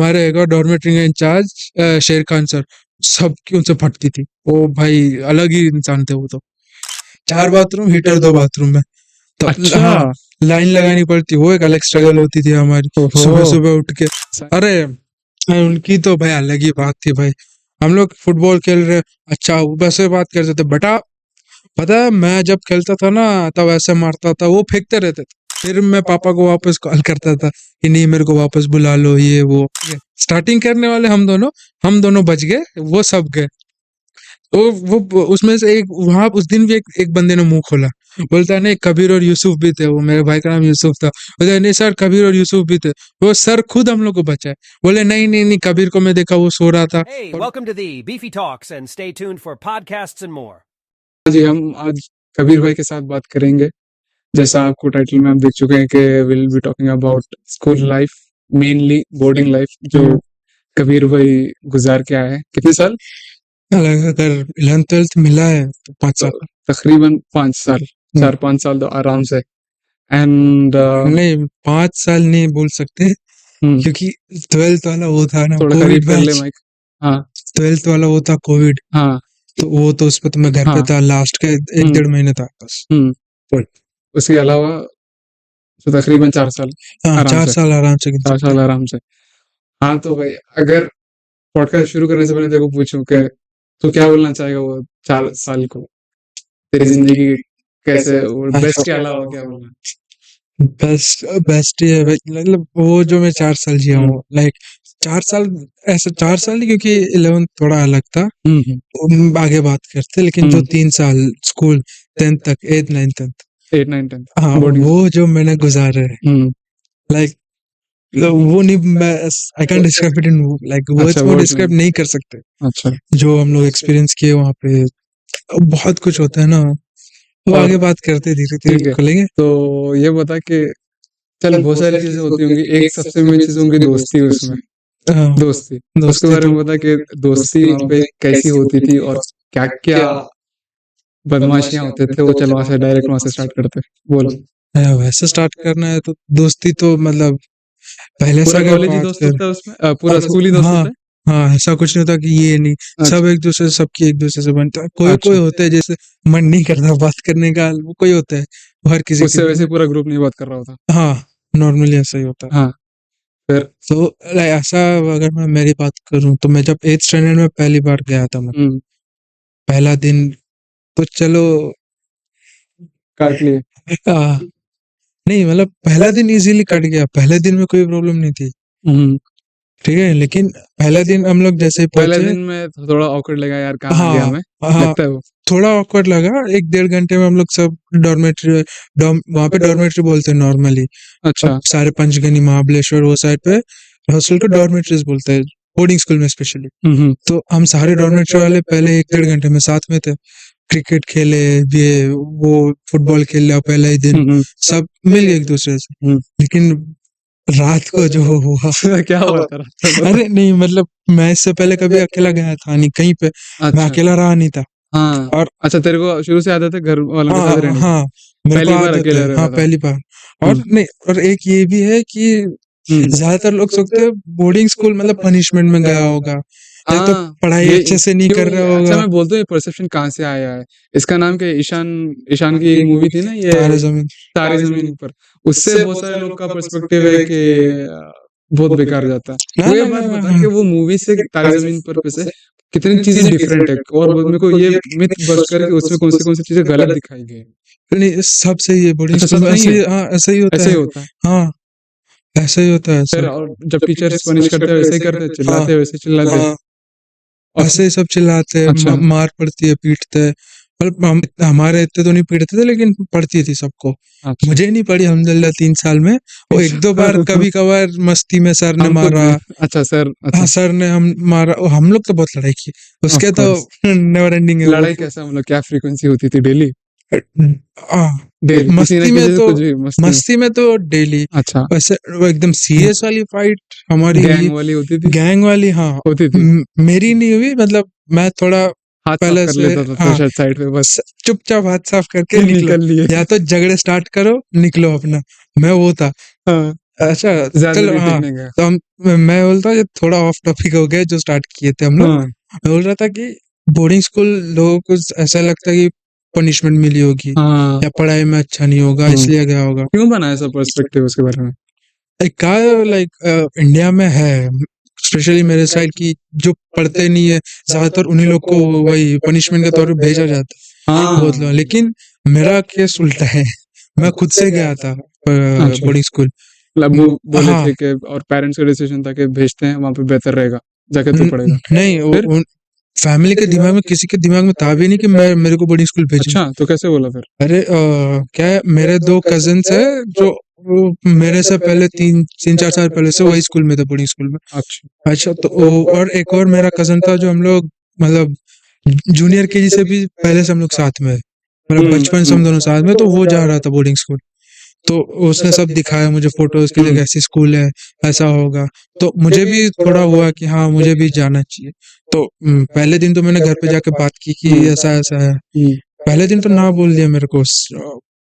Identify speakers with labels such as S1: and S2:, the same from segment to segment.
S1: हमारे एक और डॉर्मेट्री के इंचार्ज शेर खान सर, सबकी उनसे फटती थी। ओ भाई अलग ही इंसान थे वो तो। 4 बाथरूम, हीटर 2 बाथरूम में। तो
S2: अच्छा।
S1: हाँ, लाइन लगानी पड़ती, वो एक अलग स्ट्रगल होती थी हमारी।
S2: ओहो।
S1: सुबह-सुबह उठ के अरे उनकी तो भाई अलग ही बात थी भाई। हम लोग फुटबॉल खेल रहे, अच्छा वैसे बात करते थे, बेटा पता है मैं जब खेलता था ना तब ऐसे मारता था, वो फेंकते रहते थे। फिर मैं पापा को वापस कॉल करता था कि नहीं मेरे को वापस बुला लो, ये वो। स्टार्टिंग करने वाले हम दोनों बच गए, वो सब गए। तो वो उसमें से एक वहां उस दिन भी एक बंदे ने मुंह खोला, बोलता है नहीं कबीर और यूसुफ भी थे, वो मेरे भाई का नाम यूसुफ था। बोलता है नहीं सर कबीर और यूसुफ भी थे। वो सर खुद हम लोग को बचाए, बोले नहीं नहीं नहीं कबीर को मैं देखा वो सो रहा था।
S3: Hey,
S1: और
S3: welcome to the Beefy Talks, and stay tuned for podcasts and more.
S2: जी, हम आज कबीर भाई के साथ बात करेंगे। जैसा आपको टाइटल में आप देख चुके हैं कि will be talking about school life, mainly boarding life जो कबीर भाई गुजार के आए हैं। कितने साल?
S1: अगर 11th-12th मिला है तो 5 साल।
S2: तकरीबन 5 साल, 4-5 साल तो आराम से। एंड
S1: नहीं 5 साल नहीं बोल सकते क्योंकि 12th वाला वो था ना
S2: थोड़ा
S1: कोविड
S2: करीब कर ले
S1: बैच।
S2: माइक। हाँ
S1: 12th वाला वो था कोविड,
S2: हाँ
S1: तो वो तो उस पे तो मैं घर पे
S2: हाँ।
S1: था, लास्ट के 1-1.5 महीने था बस।
S2: उसके अलावा तो तकरीबन 4 साल
S1: हाँ
S2: आराम
S1: 4
S2: से।
S1: साल आराम से गिन
S2: 4
S1: सकते
S2: साल
S1: हैं।
S2: आराम से। हाँ तो भाई अगर पॉडकास्ट शुरू करने से पहले तेरे को पूछूं कि तो क्या बोलना चाहेगा वो 4 साल को, तेरी जिंदगी कैसे, और बेस्ट के अलावा क्या बोलना?
S1: बेस्ट ही है भाई, मतलब वो जो मैं 4 साल जिया हूँ, लाइक 4 साल, ऐसा 4 साल नहीं क्योंकि 11th थोड़ा अलग था, आगे बात करते, लेकिन जो 3 साल स्कूल 10th तक 8th 9th 10th
S2: 8 9 10
S1: हाँ वो जो मैंने गुजारे लाइक वो नहीं, मैं I can describe it in like words में डिस्क्राइब नहीं कर सकते।
S2: अच्छा
S1: जो हम लोग एक्सपीरियंस किए वहाँ पे, बहुत कुछ होता है ना, वो आगे बात करते धीरे
S2: ठीक
S1: धीरे
S2: है।
S1: खोलेंगे।
S2: तो ये बता कि चल बहुत सारी चीजें होती होंगी, एक सबसे मेन चीज होंगी दोस्ती। उसमें दोस्ती, उसके बारे में बता कि दोस्ती वहाँ पे कैसी होती थी और क्या क्या बदमाशियां होते थे। वो चल वहां से डायरेक्ट वहां से स्टार्ट करते। बोल।
S1: वैसे स्टार्ट करना है तो दोस्ती तो मतलब पहले से
S2: पूरा
S1: अगर
S2: कॉलेज ही
S1: बात
S2: दोस्त
S1: कर,
S2: होता है उसमें, पूरा स्कूल ही दोस्त
S1: हाँ
S2: होता है।
S1: हाँ ऐसा कुछ नहीं होता कि ये नहीं, सब एक दूसरे से, सबकी एक दूसरे से बनता है। कोई
S2: अच्छा।
S1: कोई होता है जैसे मन नहीं करता बात करने का, वो कोई होता है, वो हर किसी
S2: उससे
S1: की।
S2: वैसे पूरा ग्रुप नहीं बात कर रहा होता।
S1: हाँ नॉर्मली ऐसा ही होता है।
S2: हाँ फिर
S1: तो ऐसा अगर मैं मेरी बात करूं तो मैं जब 8th स्टैंडर्ड में पहली बार गया था, मैं पहला दिन तो चलो
S2: काट लिए।
S1: नहीं मतलब पहला दिन इजीली कट गया, पहले दिन में कोई प्रॉब्लम नहीं थी, ठीक है। लेकिन पहला दिन हम लोग जैसे
S2: पहले
S1: पहुंचे,
S2: दिन में थोड़ा ऑकवर्ड लगा यार, कहाँ आ गया
S1: हाँ
S2: मैं,
S1: हाँ
S2: लगता है वो।
S1: थोड़ा ऑकवर्ड लगा। 1-1.5 घंटे में हम लोग सब डॉर्मेट्री, वहाँ पे डॉर्मेट्री बोलते हैं नॉर्मली,
S2: अच्छा
S1: सारे पंचगनी महाबलेश्वर वो साइड पे हॉस्टल को डॉर्मेट्रीज बोलते हैं, बोर्डिंग स्कूल में स्पेशली। तो हम सारे डॉर्मेट्री वाले पहले 1-1.5 घंटे में साथ में थे, क्रिकेट खेले, ये वो फुटबॉल खेल लिया पहले ही दिन, सब मिल गए एक दूसरे से। लेकिन रात को जो हुआ
S2: क्या हुआ था रात को?
S1: अरे नहीं मतलब मैं इससे पहले कभी अकेला गया था नहीं कहीं पे, मैं
S2: अच्छा
S1: अकेला रहा नहीं था।
S2: हाँ।
S1: और
S2: अच्छा तेरे को शुरू से आदत है घर वालों के साथ रहने की?
S1: हाँ मेरे को
S2: पहली बार
S1: आदत
S2: अकेले
S1: है,
S2: रह
S1: हाँ
S2: रहा था।
S1: पहली बार। और नहीं, और एक ये भी है कि ज्यादातर लोग सोचते हैं बोर्डिंग स्कूल मतलब पनिशमेंट में गया होगा, या तो
S2: हाँ
S1: पढ़ाई
S2: ये
S1: अच्छे से नहीं
S2: क्यों
S1: कर रहा
S2: अच्छा
S1: होगा।
S2: मैं बोलता हूँ ये परसेप्शन कहाँ से आया है। इसका नाम क्या है? ईशान, ईशान की एक मूवी थी ना ये,
S1: तारे जमीन,
S2: तारे जमीन पर। उससे बहुत सारे लोग का पर्सपेक्टिव है कि बहुत बेकार जाता है।
S1: ना
S2: वो ये
S1: ना
S2: बात
S1: ना
S2: बता कि वो मूवी से तारे जमीन पर पे से कितनी चीजें डिफरेंट है, और मेरे को ये मिथ बस्ट कर कि उसमें कौन सी चीजें गलत दिखाई गई है।
S1: नहीं सब सही है बोर्डिंग
S2: अच्छा
S1: स्कूल
S2: सब
S1: में,
S2: सही
S1: ऐसे
S2: है,
S1: ही हाँ ऐसा ही होता
S2: ऐसे ही
S1: है।
S2: होता है।
S1: हाँ ऐसा ही होता है
S2: फिर
S1: सब।
S2: और जब टीचर्स पनिश करते हैं वैसे ही करते हैं, चिल्लाते हैं वैसे ही चिल्लाते हैं। और
S1: ऐसे ही सब चिल्लाते हैं,
S2: अच्छा
S1: मार पड़ती है, पीटते हैं। मतलब हमारे इतने तो नहीं पीटते थे लेकिन पड़ती थी सबको।
S2: अच्छा
S1: मुझे नहीं पड़ी अल्हम्दुलिल्लाह 3 साल में, वो 1-2 बार कभी कभार मस्ती में सर ने
S2: हमको
S1: मारा।
S2: अच्छा सर
S1: हाँ
S2: अच्छा
S1: सर ने हम मारा, हम लोग तो बहुत लड़ाई की, उसके
S2: Of
S1: तो
S2: course।
S1: नेवर एंडिंग है वो।
S2: लड़ाई कैसा, मतलब क्या फ्रीक्वेंसी होती थी? डेली
S1: हाँ,
S2: डेली किसी ना
S1: मस्ती में
S2: किसी से
S1: तो,
S2: कुछ भी मस्ती में।
S1: मस्ती में तो डेली।
S2: अच्छा
S1: वैसे वो एकदम सीरियस वाली फाइट हमारी
S2: गैंग वाली होती थी?
S1: गैंग वाली, हाँ
S2: होती थी।
S1: मेरी नहीं हुई, मतलब मैं थोड़ा
S2: हाथ साफ
S1: पहले
S2: कर
S1: से
S2: लेता था तो
S1: हाँ
S2: शायद साइड पे बस
S1: चुपचाप हाथ साफ करके निकलो,
S2: निकल लिए।
S1: या तो झगड़े स्टार्ट करो निकलो अपना, मैं वो था।
S2: हाँ
S1: अच्छा
S2: ज्यादा
S1: चलो,
S2: भी
S1: हाँ,
S2: देखने गया।
S1: तो मैं बोलता हूँ ये थोड़ा ऑफ टॉपिक हो गया जो स्टार्ट किए थे हम लोग।
S2: हाँ
S1: मैं बोल रहा था कि बोर्डिंग स्कूल लोगों को ऐसा लगता है कि पनिशमेंट मिली होगी
S2: हाँ।
S1: या पढ़ाई में अच्छा नहीं होगा इसलिए गया होगा।
S2: क्यों बना ऐसा पर्सपेक्टिव उसके बारे में?
S1: एक का लाइक इंडिया में है, स्पेशली मेरे साइड की, जो पढ़ते नहीं है ज्यादातर उन्हीं लोग को वही पनिशमेंट के तौर पे भेजा जाता है बहुत लोग। लेकिन मेरा केस उल्टा है, मैं खुद से गया था
S2: अच्छा।
S1: Boarding school.
S2: मतलब वो बोले
S1: हाँ,
S2: थे कि और पेरेंट्स का डिसीजन था कि भेजते हैं वहां पे बेहतर रहेगा, जाके तू पढ़ेगा।
S1: नहीं,
S2: फिर?
S1: फैमिली के दिमाग में, किसी के दिमाग में था भी नहीं कि मेरे को बोर्डिंग स्कूल भेजना।
S2: अच्छा, तो कैसे बोला फिर?
S1: अरे क्या है, मेरे 2 कजिन्स है जो वो मेरे से पहले 3-4 साल पहले से वही स्कूल में थे, बोर्डिंग स्कूल में।
S2: अच्छा।
S1: अच्छा, तो और एक और मेरा कजन था जो हम लोग मतलब जूनियर केजी से भी पहले से हम लोग साथ में है। मतलब बचपन से हम दोनों साथ में, तो वो जा रहा था बोर्डिंग स्कूल। तो उसने सब दिखाया मुझे फोटोज के लिए, कैसी स्कूल है, ऐसा होगा। तो मुझे भी थोड़ा हुआ कि हाँ मुझे भी जाना चाहिए। तो पहले दिन तो मैंने घर पे जाके बात की कि ऐसा ऐसा है। पहले दिन तो ना बोल दिया मेरे को,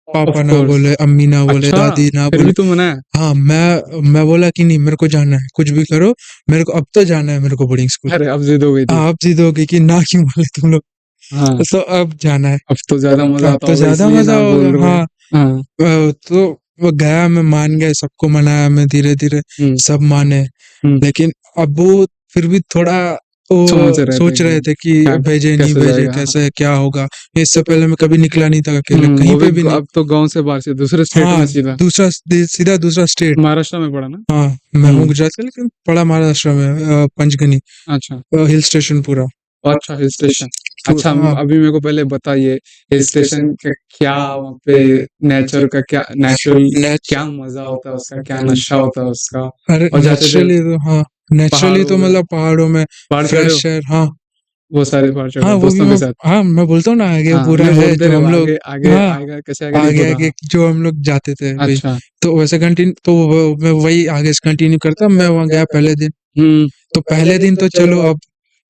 S1: पापा ना बोले, अम्मी ना बोले,
S2: अच्छा,
S1: दादी ना
S2: फिर
S1: बोले।
S2: भी तू मना है?
S1: हाँ, मैं बोला कि नहीं, मेरे को जाना है, कुछ भी करो, मेरे को अब तो जाना है मेरे को बोर्डिंग स्कूल।
S2: अरे अब जिद हो गई थी।
S1: हाँ, अब जिद हो गई कि ना क्यों बोले तुम लोग,
S2: हाँ,
S1: तो अब जाना है।
S2: अब तो ज्यादा मजा
S1: अब
S2: आता
S1: तो
S2: होगा
S1: ज्यादा
S2: इसलिए
S1: मजा
S2: ना बोल
S1: होगा।
S2: रहे हो।
S1: हाँ,
S2: हाँ।
S1: तो वो गया, मैं मान गया, सबको मनाया मैं धीरे धीरे, सब माने। लेकिन अब वो फिर भी थोड़ा सोच रहे थे कि भेजे नहीं
S2: कैसे
S1: भेजे,
S2: जाएगा?
S1: कैसे क्या होगा। इससे पहले मैं कभी निकला नहीं था अकेले कहीं
S2: वो
S1: पे भी
S2: भी
S1: नहीं।
S2: अब तो गांव से बाहर से दूसरे स्टेट
S1: हाँ,
S2: में सीधा
S1: सीधा दूसरा स्टेट।
S2: महाराष्ट्र में पड़ा ना?
S1: हाँ, मैं हूँ गुजरात का, लेकिन पड़ा महाराष्ट्र में, पंचगनी,
S2: अच्छा।
S1: हिल स्टेशन पूरा।
S2: अच्छा, हिल स्टेशन। अच्छा,
S1: हाँ,
S2: अभी मेरे को पहले बताइए हिल स्टेशन का क्या, वहाँ पे नेचर का क्या, नेचुरल क्या मजा होता है उसका, क्या नशा होता है उसका?
S1: अरे
S2: और जाते थे
S1: नेचुरली तो, हाँ, नेचुरली
S2: पहाड़ों
S1: तो
S2: में,
S1: मतलब पहाड़ों में
S2: पहाड़ चढ़े हो?
S1: Fresh air. हाँ,
S2: वो सारे पहाड़ चढ़े
S1: हाँ,
S2: हो
S1: वो भी
S2: दोस्तों के
S1: मैं,
S2: साथ?
S1: हाँ, मैं बोलता हूँ ना, आगे
S2: हाँ,
S1: पूरा
S2: नहीं
S1: है
S2: बोलते
S1: जो
S2: रहो,
S1: हम लोग।
S2: आगे आगे
S1: हाँ,
S2: आगे कैसे आगे नहीं
S1: आगे
S2: बोल
S1: आगे
S2: रहा।
S1: जो हम लोग जाते थे वही।
S2: अच्छा।
S1: तो वैसे कंटिन्यू, तो मैं वही आगे से कंटिन्यू करता। मैं वहाँ गया पहले दिन।
S2: हम्म।
S1: तो पहले दिन तो चलो अब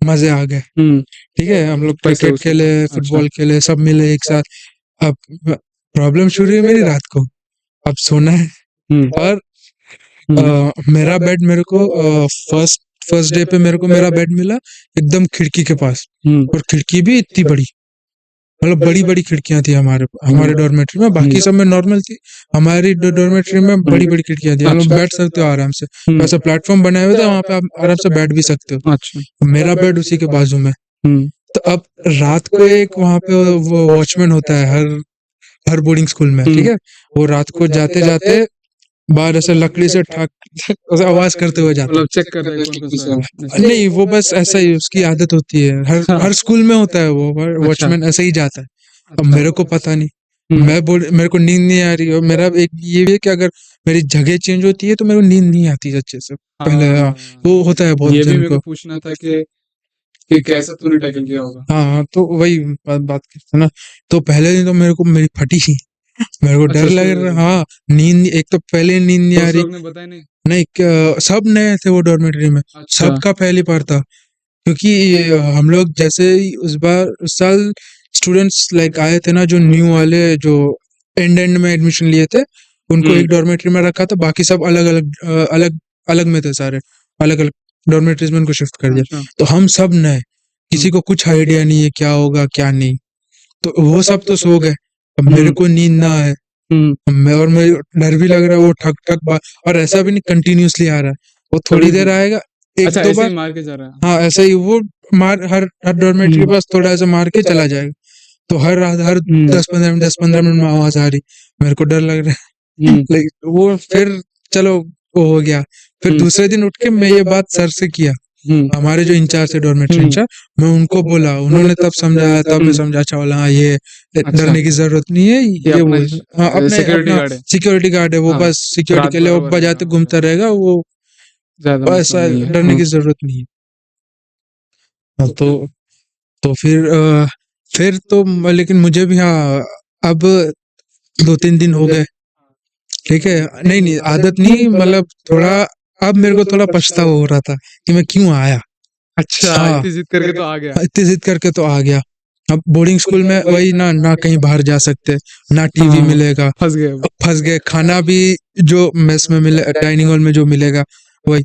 S1: मजे आ गए,
S2: हम्म।
S1: ठीक है, हम लोग
S2: कैसे
S1: क्रिकेट
S2: उस?
S1: खेले,
S2: अच्छा।
S1: फुटबॉल खेले, सब मिले एक साथ। अब प्रॉब्लम शुरू हुई मेरी रात को, अब सोना है।
S2: हम्म।
S1: और
S2: हम्म।
S1: मेरा बेड मेरे को फर्स्ट फर्स्ट डे पे मेरे को मेरा बेड मिला एकदम खिड़की के पास।
S2: हम्म।
S1: और खिड़की भी इतनी बड़ी, मतलब बड़ी बड़ी खिड़कियां थी हमारे डॉर्मेट्री में। बाकी सब में नॉर्मल थी, हमारी डॉर्मेट्री में बड़ी बड़ी खिड़कियां थी, हम लोग
S2: अच्छा।
S1: बैठ सकते हो आराम से।
S2: हम्म।
S1: वैसे प्लेटफॉर्म बनाए हुए थे, वहां पे आप आराम से बैठ भी सकते हो।
S2: अच्छा।
S1: मेरा बेड उसी के बाजू में।
S2: हम्म।
S1: तो अब रात को एक वहां पे वो वॉचमैन होता है हर बोर्डिंग स्कूल में, ठीक है। वो रात को जाते जाते बाहर ऐसे लकड़ी से ठाक ऐसे आवाज करते हुए जाता
S2: मतलब चेक कर रहे हैं कौन कौन सा
S1: है। नहीं, वो बस ऐसा ही उसकी आदत होती है, हर स्कूल में होता है वो,
S2: अच्छा।
S1: वॉचमैन ऐसे ही जाता है। अब
S2: अच्छा।
S1: मेरे को पता नहीं, मेरे को नींद नहीं आ रही है। और मेरा एक ये भी है कि अगर मेरी जगह चेंज होती है तो मेरे को नींद नहीं आती अच्छे से पहले। हाँ, वो होता है बहुत
S2: ये भी
S1: जन
S2: मेरे को
S1: को।
S2: पूछना था कि कैसे तूने टैकल किया होगा।
S1: हाँ, तो वही बात करते हैं ना। तो पहले दिन तो मेरे को मेरी फटी ही, मेरे को
S2: अच्छा,
S1: डर
S2: उसकी
S1: लग
S2: वजह
S1: रहा।
S2: से?
S1: हाँ, नींद एक तो पहले नींद नहीं आ
S2: दोस्त
S1: रही।
S2: लोग ने बताया नहीं?
S1: नहीं, सब नए थे वो डॉर्मेटरी में,
S2: अच्छा।
S1: सबका पहली बार था। क्योंकि हम लोग जैसे ही उस साल स्टूडेंट्स लाइक आए थे ना, जो न्यू वाले, जो एंड में एडमिशन लिए थे, उनको एक डॉर्मेटरी में रखा था। बाकी सब अलग अलग अलग अलग में थे सारे, अलग अलग डॉर्मेटरीज में उनको शिफ्ट कर दिया।
S2: अच्छा।
S1: तो हम सब नए, किसी को कुछ आइडिया नहीं है क्या होगा क्या नहीं। तो वो सब तो सो गए, अब मेरे को नींद ना आए। मेरे डर भी लग रहा है, वो ठक ठक और ऐसा भी नहीं कंटिन्यूसली आ रहा है, वो थोड़ी देर आएगा, एक
S2: अच्छा,
S1: दो
S2: ऐसे ही
S1: बार।
S2: मार के जा रहा है?
S1: हाँ, ऐसा ही वो हर डॉर्मेटरी के पास थोड़ा ऐसा मार के चला जाएगा। तो हर 10-15 मिनट में आवाज आ रही, मेरे को डर लग रहा है। लेकिन वो फिर चलो वो हो गया। फिर दूसरे दिन उठ के मैं ये बात सर से किया, हमारे जो इंचार्ज है डॉर्मेटरी इंचार्ज, मैं उनको बोला, उन्होंने तब समझाया, तब मैं समझा, अच्छा बोला, हाँ ये डरने की जरूरत नहीं है, ये वो हाँ
S2: सिक्योरिटी
S1: अपना
S2: गार्ड है।
S1: सिक्योरिटी गार्ड है वो,
S2: हाँ,
S1: बस सिक्योरिटी
S2: रात
S1: के लिए
S2: भर
S1: वो
S2: वो
S1: बजाते
S2: रहेगा,
S1: घूमता रहेगा वो,
S2: ज्यादा मतलब
S1: ऐसा
S2: नहीं है।
S1: डरने की जरूरत नहीं है। हाँ, तो फिर तो लेकिन मुझे भी, हाँ, अब 2-3 दिन हो गए, ठीक है। नहीं नहीं, आदत नहीं, मतलब थोड़ा अब मेरे को थोड़ा पछतावा हो रहा था कि मैं क्यों आया।
S2: अच्छा,
S1: हाँ,
S2: इतनी जिद करके तो आ गया।
S1: इतनी जिद करके तो आ गया। अब बोर्डिंग स्कूल में वही ना, ना कहीं बाहर जा सकते, ना टीवी
S2: हाँ,
S1: मिलेगा,
S2: फंस गए अब।
S1: फंस गए। खाना भी जो मेस में मिले, डाइनिंग हॉल में जो मिलेगा वही।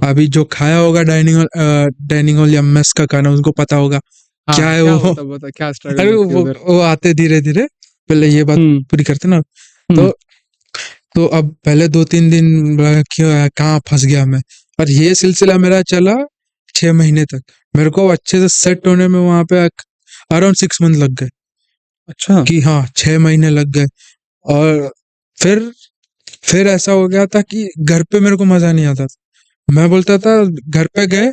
S1: अभी जो खाया होगा डाइनिंग हॉल या मेस का खाना, उनको पता होगा
S2: हाँ,
S1: क्या है
S2: क्या
S1: वो।
S2: होता बता, क्या स्ट्रगल
S1: अरे
S2: होती है उधर।
S1: वो आते धीरे धीरे, पहले ये बात पूरी करते ना।
S2: हम्म।
S1: तो अब पहले 2-3 दिन लगा क्यों कहाँ फंस गया मैं। और ये सिलसिला मेरा चला 6 महीने तक। मेरे को अच्छे से सेट होने में वहां पे अराउंड 6 मंथ लग गए,
S2: अच्छा।
S1: कि हाँ 6 महीने लग गए। और फिर ऐसा हो गया था कि घर पे मेरे को मजा नहीं आता था। मैं बोलता था घर पे गए,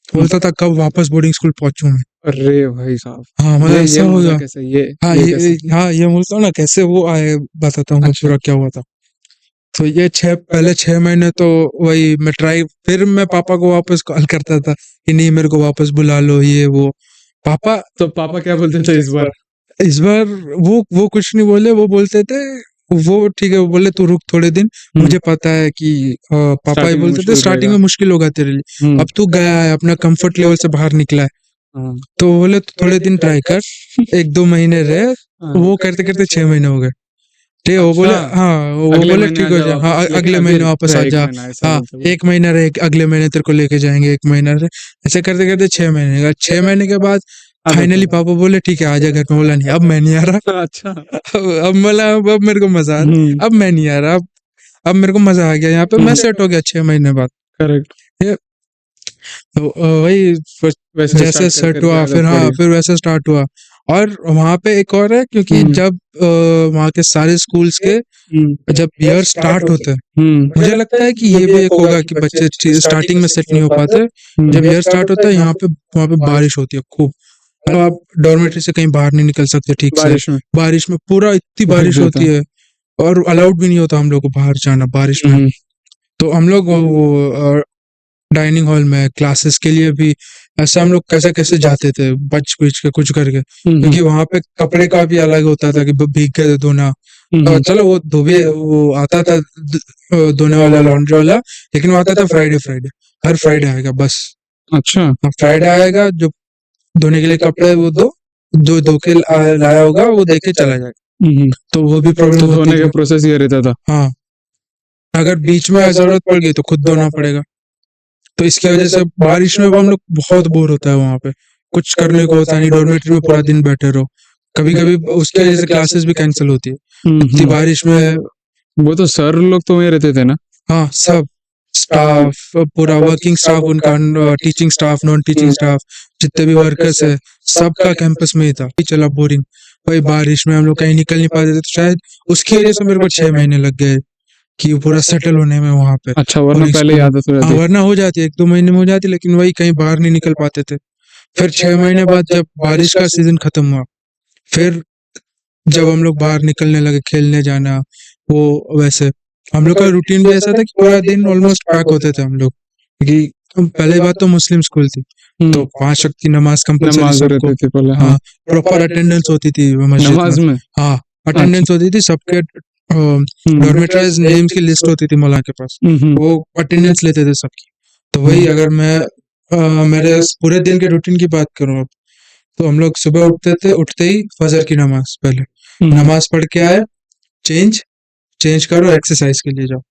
S1: बोलता था कब वापस बोर्डिंग स्कूल पहुंचूं मैं।
S2: अरे भाई साहब,
S1: हाँ मतलब
S2: ये
S1: ऐसा हो
S2: मजा
S1: गया।
S2: कैसे,
S1: हाँ
S2: ये कैसे?
S1: ये बोलता हूँ ना कैसे वो आए, बताता हूँ मैं
S2: अच्छा।
S1: पूरा क्या हुआ था। तो ये पहले 6 महीने तो वही मैं ट्राई, फिर मैं पापा को वापस कॉल करता था कि नहीं मेरे को वापस बुला लो, ये वो। पापा
S2: तो पापा क्या बोलते थे इस बार?
S1: इस बार वो कुछ नहीं बोले। वो बोलते थे वो ठीक है, वो बोले तू रुक थोड़े दिन, मुझे पता है कि पापा ही
S2: स्टार्टिंग में
S1: बोलते थे
S2: मुश्किल
S1: स्टार्टिंग
S2: रहेगा।
S1: में मुश्किल होगा तेरे लिए, अब तू गया है अपना कंफर्ट लेवल से बाहर निकला है,
S2: हाँ।
S1: तो वो बोले तू थोड़े दिन ट्राई कर, 1-2 महीने रहे। वो करते करते 6 महीने हो गए। ठीक है, वो बोले
S2: अच्छा,
S1: हाँ, वो
S2: अगले
S1: बोले
S2: महीने आ
S1: ठीक हो
S2: जा
S1: जा, हाँ
S2: वापस, लेकिन
S1: अगले
S2: अभी
S1: महीने वापस आ
S2: रह एक
S1: जा।
S2: महीना ऐसा
S1: हाँ
S2: बोलते बोलते।
S1: 1 महीना रहे, अगले महीने तेरे को लेके जाएंगे, 1 महीना रहे। ऐसे करते करते 6 महीने का, 6 महीने के बाद
S2: अब
S1: फाइनली
S2: बताओ।
S1: पापा बोले ठीक है आ जा घर में। बोला नहीं अब मैं नहीं आ रहा।
S2: अच्छा।
S1: अब बोला अब मेरे को मजा आ रहा है, अब मैं नहीं आ रहा। अब मेरे को मजा आ गया यहाँ पे, मैं सेट हो गया 6 महीने बाद।
S2: करेक्ट।
S1: ये तो वही
S2: वैसे
S1: जैसे
S2: स्टार्ट
S1: सेट
S2: करके
S1: हुआ,
S2: आदत
S1: फिर हाँ
S2: पड़ी।
S1: फिर वैसे स्टार्ट हुआ। और वहां पे एक और है, क्योंकि जब वहाँ के सारे स्कूल्स के जब ईयर स्टार्ट होते हैं, मुझे लगता है कि ये भी एक होगा कि बच्चे स्टार्टिंग में सेट नहीं हो पाते। जब ईयर स्टार्ट होता है यहाँ पे, वहाँ पे बारिश होती है खूब, मतलब आप डॉर्मेट्री से कहीं बाहर नहीं निकल सकते ठीक से।
S2: बारिश में
S1: बारिश में पूरा इतनी
S2: बहुत
S1: बारिश
S2: ज्यादा।
S1: होती है, और अलाउड भी नहीं होता हम लोग को बाहर जाना बारिश में। तो हम लोग वो डाइनिंग हॉल में क्लासेस के लिए भी ऐसे हम लोग कैसे कैसे जाते थे, बच कुछ के कुछ करके, क्योंकि वहां पे कपड़े का भी अलग होता था कि भीग गए तो धोना। चलो वो धोबे वो आता था धोने वाला, लॉन्ड्री वाला, लेकिन वो आता था फ्राइडे फ्राइडे, हर फ्राइडे आएगा बस।
S2: अच्छा।
S1: फ्राइडे आएगा, जो धोने के लिए कपड़े वो जो धो के लाया होगा वो दे के चला जाएगा। तो वो भी प्रॉब्लम
S2: तो
S1: होती
S2: धोने
S1: थी।
S2: का प्रोसेस ये रहता था।
S1: हाँ, अगर बीच में जरूरत पड़ गई तो खुद धोना पड़ेगा। तो इसकी वजह से बारिश में हम लोग बहुत बोर होता है वहां पे, कुछ करने को होता नहीं, डॉर्मेट्री में पूरा दिन बैठे रहो। कभी कभी उसकी वजह से क्लासेस भी कैंसिल होती है इतनी बारिश में।
S2: वो तो सर लोग तो वहीं रहते थे ना?
S1: हाँ सब स्टाफ, पूरा वर्किंग स्टाफ उनका, teaching staff, non teaching staff, जितने भी वर्कर्स है, सबका कैंपस में ही था। चला बोरिंग, भाई बारिश में हम लोग कहीं निकल नहीं पाते थे, तो शायद उसकी वजह से मेरे को 6 महीने लग गए कि पूरा सेटल होने में वहां पे।
S2: अच्छा, वरना
S1: और
S2: पहले ही आदत हो
S1: हाँ
S2: जाती।
S1: वरना हो जाती, 1-2 महीने में हो जाती, लेकिन वही कहीं बाहर नहीं निकल पाते थे। फिर 6 महीने बाद जब बारिश का सीजन खत्म हुआ, फिर जब हम लोग बाहर निकलने लगे, खेलने जाना, वो वैसे हम लोग का रूटीन भी ऐसा था कि पूरा दिन ऑलमोस्ट पैक होते थे हम लोग, क्योंकि पहले बात तो मुस्लिम स्कूल थी, तो 5 वक्त की नमाज कंपलसरी
S2: नमाज
S1: सबको।
S2: रहती थी पहले।
S1: हाँ, प्रॉपर अटेंडेंस होती थी मस्जिद
S2: नमाज
S1: में।
S2: में।
S1: हाँ अटेंडेंस होती थी सबके, डॉर्मेटरीज नेम्स की लिस्ट होती थी मौलाना के पास, वो अटेंडेंस लेते थे सबकी। तो वही अगर मैं मेरे पूरे दिन के रूटीन की बात करूँ अब, तो हम लोग सुबह उठते थे, उठते ही फजर की नमाज, पहले नमाज पढ़ के आए, चेंज करो, एक्सरसाइज के लिए जाओ।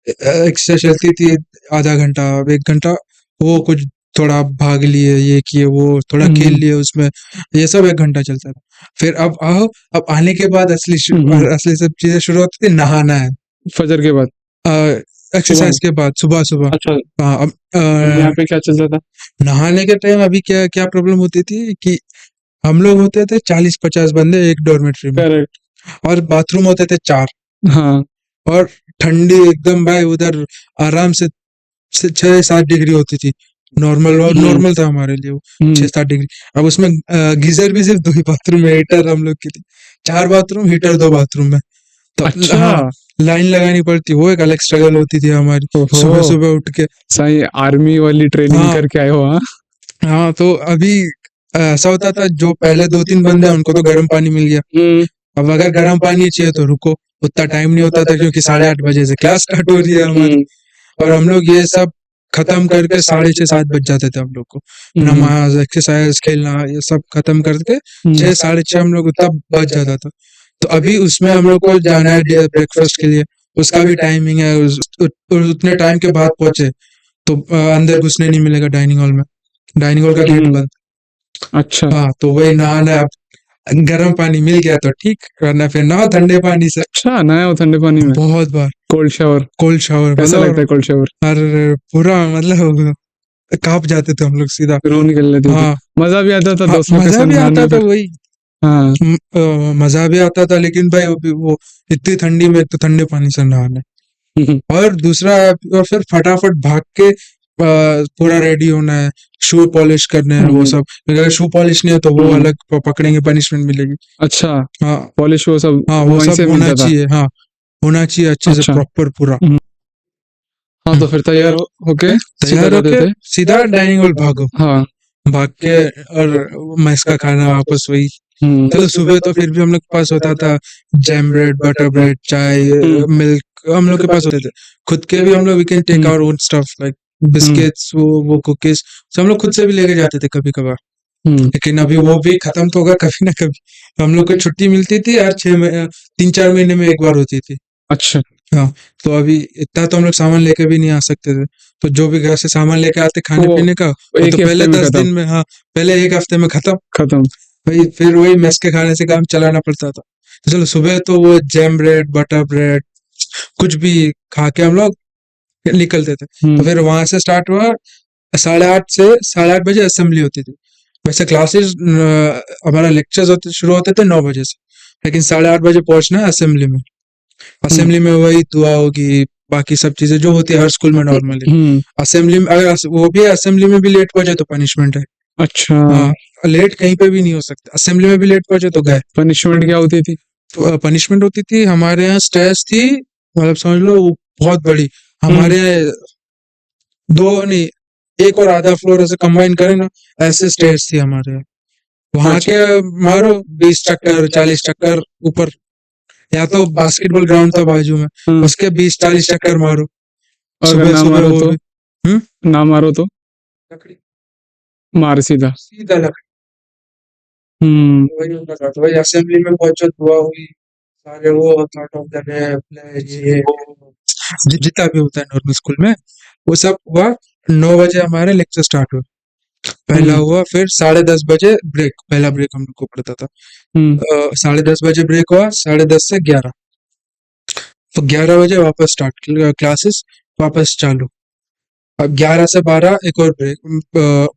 S1: एक्सरसाइज चलती थी आधा घंटा 1 घंटा, वो कुछ थोड़ा भाग लिए, ये किए, वो थोड़ा खेल लिए उसमें, ये सब 1 घंटा चलता था। फिर अब आओ, अब आने के बाद असली सब चीजें शुरू होती थी, नहाना है
S2: फजर के बाद,
S1: एक्सरसाइज के बाद, सुबह सुबह।
S2: अच्छा।
S1: हाँ अब
S2: यहाँ पे क्या चलता था?
S1: नहाने के टाइम अभी क्या क्या प्रॉब्लम होती थी कि हम लोग होते थे 40-50 बंदे एक डॉर्मेट्री में,
S2: करेक्ट।
S1: और बाथरूम होते थे 4,
S2: हाँ।
S1: और ठंडी एकदम भाई, उधर आराम से 6-7 डिग्री होती थी, नॉर्मल, और नॉर्मल था हमारे लिए वो 6-7 डिग्री। अब उसमें गीजर भी सिर्फ 2 ही बाथरूम में, हीटर हम लोग की थी 4 बाथरूम, हीटर 2 बाथरूम में। तो
S2: अच्छा।
S1: हाँ, लाइन लगानी पड़ती, वो एक अलग स्ट्रगल होती थी हमारी, सुबह सुबह उठ के।
S2: सही आर्मी वाली ट्रेनिंग
S1: हाँ।
S2: करके आए हो। हाँ।
S1: हाँ तो अभी ऐसा होता था, जो पहले 2-3 बंदे हैं उनको तो गर्म पानी मिल गया, अब अगर गर्म पानी चाहिए तो रुको, उतना टाइम नहीं होता था, क्योंकि 8:30 बजे से क्लास स्टार्ट हो रही है हमारी। और हम लोग ये सब खत्म करके 6:30-7 बज जाते थे हम लोग को। नमाज, एक्सरसाइज, खेलना ये सब खत्म करके 6-6:30 हम लोग तब बज जाता था। तो अभी उसमें हम लोग को जाना है ब्रेकफास्ट के लिए, उसका भी टाइमिंग है। उतने टाइम के बाद पहुंचे तो अंदर घुसने नहीं मिलेगा डाइनिंग हॉल में, डाइनिंग हॉल का गेट बंद।
S2: अच्छा
S1: हाँ, तो वही नहाना है। अब गर्म पानी मिल गया तो ठीक, वरना फिर नहाओ ठंडे पानी से।
S2: अच्छा, नया हो ठंडे पानी में
S1: बहुत बार
S2: कोल्ड शावर
S1: कोल्ड शावर,
S2: कैसा लगता है कोल्ड शावर?
S1: अरे पूरा मतलब कांप जाते थे हम लोग सीधा।
S2: रूह निकल लेती थी।
S1: हाँ
S2: मजा भी आता था
S1: हाँ,
S2: दोस्तों के
S1: मजा
S2: साथ
S1: भी
S2: नहाने
S1: आता था
S2: में।
S1: वही।
S2: हाँ
S1: मजा भी आता था, लेकिन भाई वो इतनी ठंडी में एक तो ठंडे पानी से नहाना, और दूसरा और फिर फटाफट भाग के पूरा रेडी होना है, शू पॉलिश करने हैं वो सब। अगर शू पॉलिश नहीं है तो वो अलग पकड़ेंगे, पनिशमेंट मिलेगी।
S2: अच्छा,
S1: हाँ
S2: पॉलिश वो सब
S1: हाँ, वो
S2: वहीं
S1: सब
S2: से
S1: होना
S2: मिलता था।
S1: चाहिए। हाँ, होना चाहिए अच्छे से
S2: अच्छा।
S1: प्रॉपर पूरा।
S2: हाँ, तो फिर तैयार होके सीधा
S1: तैयार
S2: जाते
S1: होके
S2: थे।
S1: सीधा डाइनिंग हॉल भागो,
S2: हाँ
S1: भाग के और मैस का खाना वापस वही।
S2: हम्म,
S1: चलो सुबह तो फिर भी हम लोग के पास होता था जैम ब्रेड, बटर ब्रेड, चाय, मिल्क, हम लोग के पास होते थे। खुद के भी हम लोग we can take our own stuff like biscuits, वो कुकीज, हम लोग खुद से भी लेके जाते थे कभी कभार। लेकिन अभी वो भी खत्म तो होगा कभी ना कभी। हम लोग को छुट्टी मिलती थी यार 3-4 महीने में एक बार होती थी।
S2: अच्छा
S1: हाँ, तो अभी इतना तो हम लोग सामान लेके भी नहीं आ सकते थे, तो जो भी घर से सामान लेके आते खाने
S2: वो
S1: पीने का, वो
S2: एक
S1: तो
S2: ही
S1: पहले
S2: हफ्ते में
S1: 10
S2: खत्म।
S1: दिन में, हाँ पहले एक हफ्ते में खत्म।
S2: खत्म।
S1: भाई फिर वही मेस के खाने से काम चलाना पड़ता था। तो चलो सुबह तो वो जैम ब्रेड, बटर ब्रेड, कुछ भी खा के हम लोग निकलते थे। तो फिर वहां से स्टार्ट हुआ, 8:30 से 8:30 बजे असेंबली होती थी। वैसे क्लासेस हमारा लेक्चर्स होते शुरू होते थे 9 बजे से, लेकिन 8:30 बजे पहुंचना है असेंबली में। असेंबली में वही दुआ होगी, बाकी सब चीजें जो होती है हर स्कूल में नॉर्मली। असेंबली में अगर वो भी असेंबली में भी लेट पहुंचे तो पनिशमेंट है।
S2: अच्छा,
S1: हाँ, लेट कहीं पे भी नहीं हो सकता, असेंबली में भी लेट पहुंचे तो गए।
S2: पनिशमेंट क्या होती थी?
S1: तो पनिशमेंट होती थी हमारे यहाँ, स्टेज थी, मतलब समझ लो वो बहुत बड़ी। हमारे यहाँ दो नहीं, एक और आधा फ्लोर ऐसे कंबाइन करें ना, ऐसे स्टेज थी हमारे यहाँ। वहां के मारो 20 चक्कर 40 चक्कर ऊपर, या तो बास्केटबॉल ग्राउंड था बाजू में, उसके 20-40 चक्कर मारो
S2: अगर
S1: सुबह
S2: ना
S1: सुबह।
S2: मारो
S1: वो
S2: तो?
S1: भी
S2: ना मारो तो
S1: लकड़ी,
S2: मार सीधा।
S1: सीधा लकड़ी।
S2: हम्म
S1: वही होता था। तो वही असेंबली में पहुंचो, दुआ हुई, सारे वो thought of the day, pledge, ये वो, जितना भी होता है नॉर्मल स्कूल में, वो सब हुआ। 9 बजे हमारे लेक्चर स्टार्ट हुआ, पहला हुआ। फिर 10:30 बजे ब्रेक, पहला ब्रेक हम लोग को पड़ता था। 10:30 बजे ब्रेक हुआ, 10:30 से 11, तो 11 बजे वापस स्टार्ट क्लासेस, वापस चालू। अब 11 से 12 एक और ब्रेक,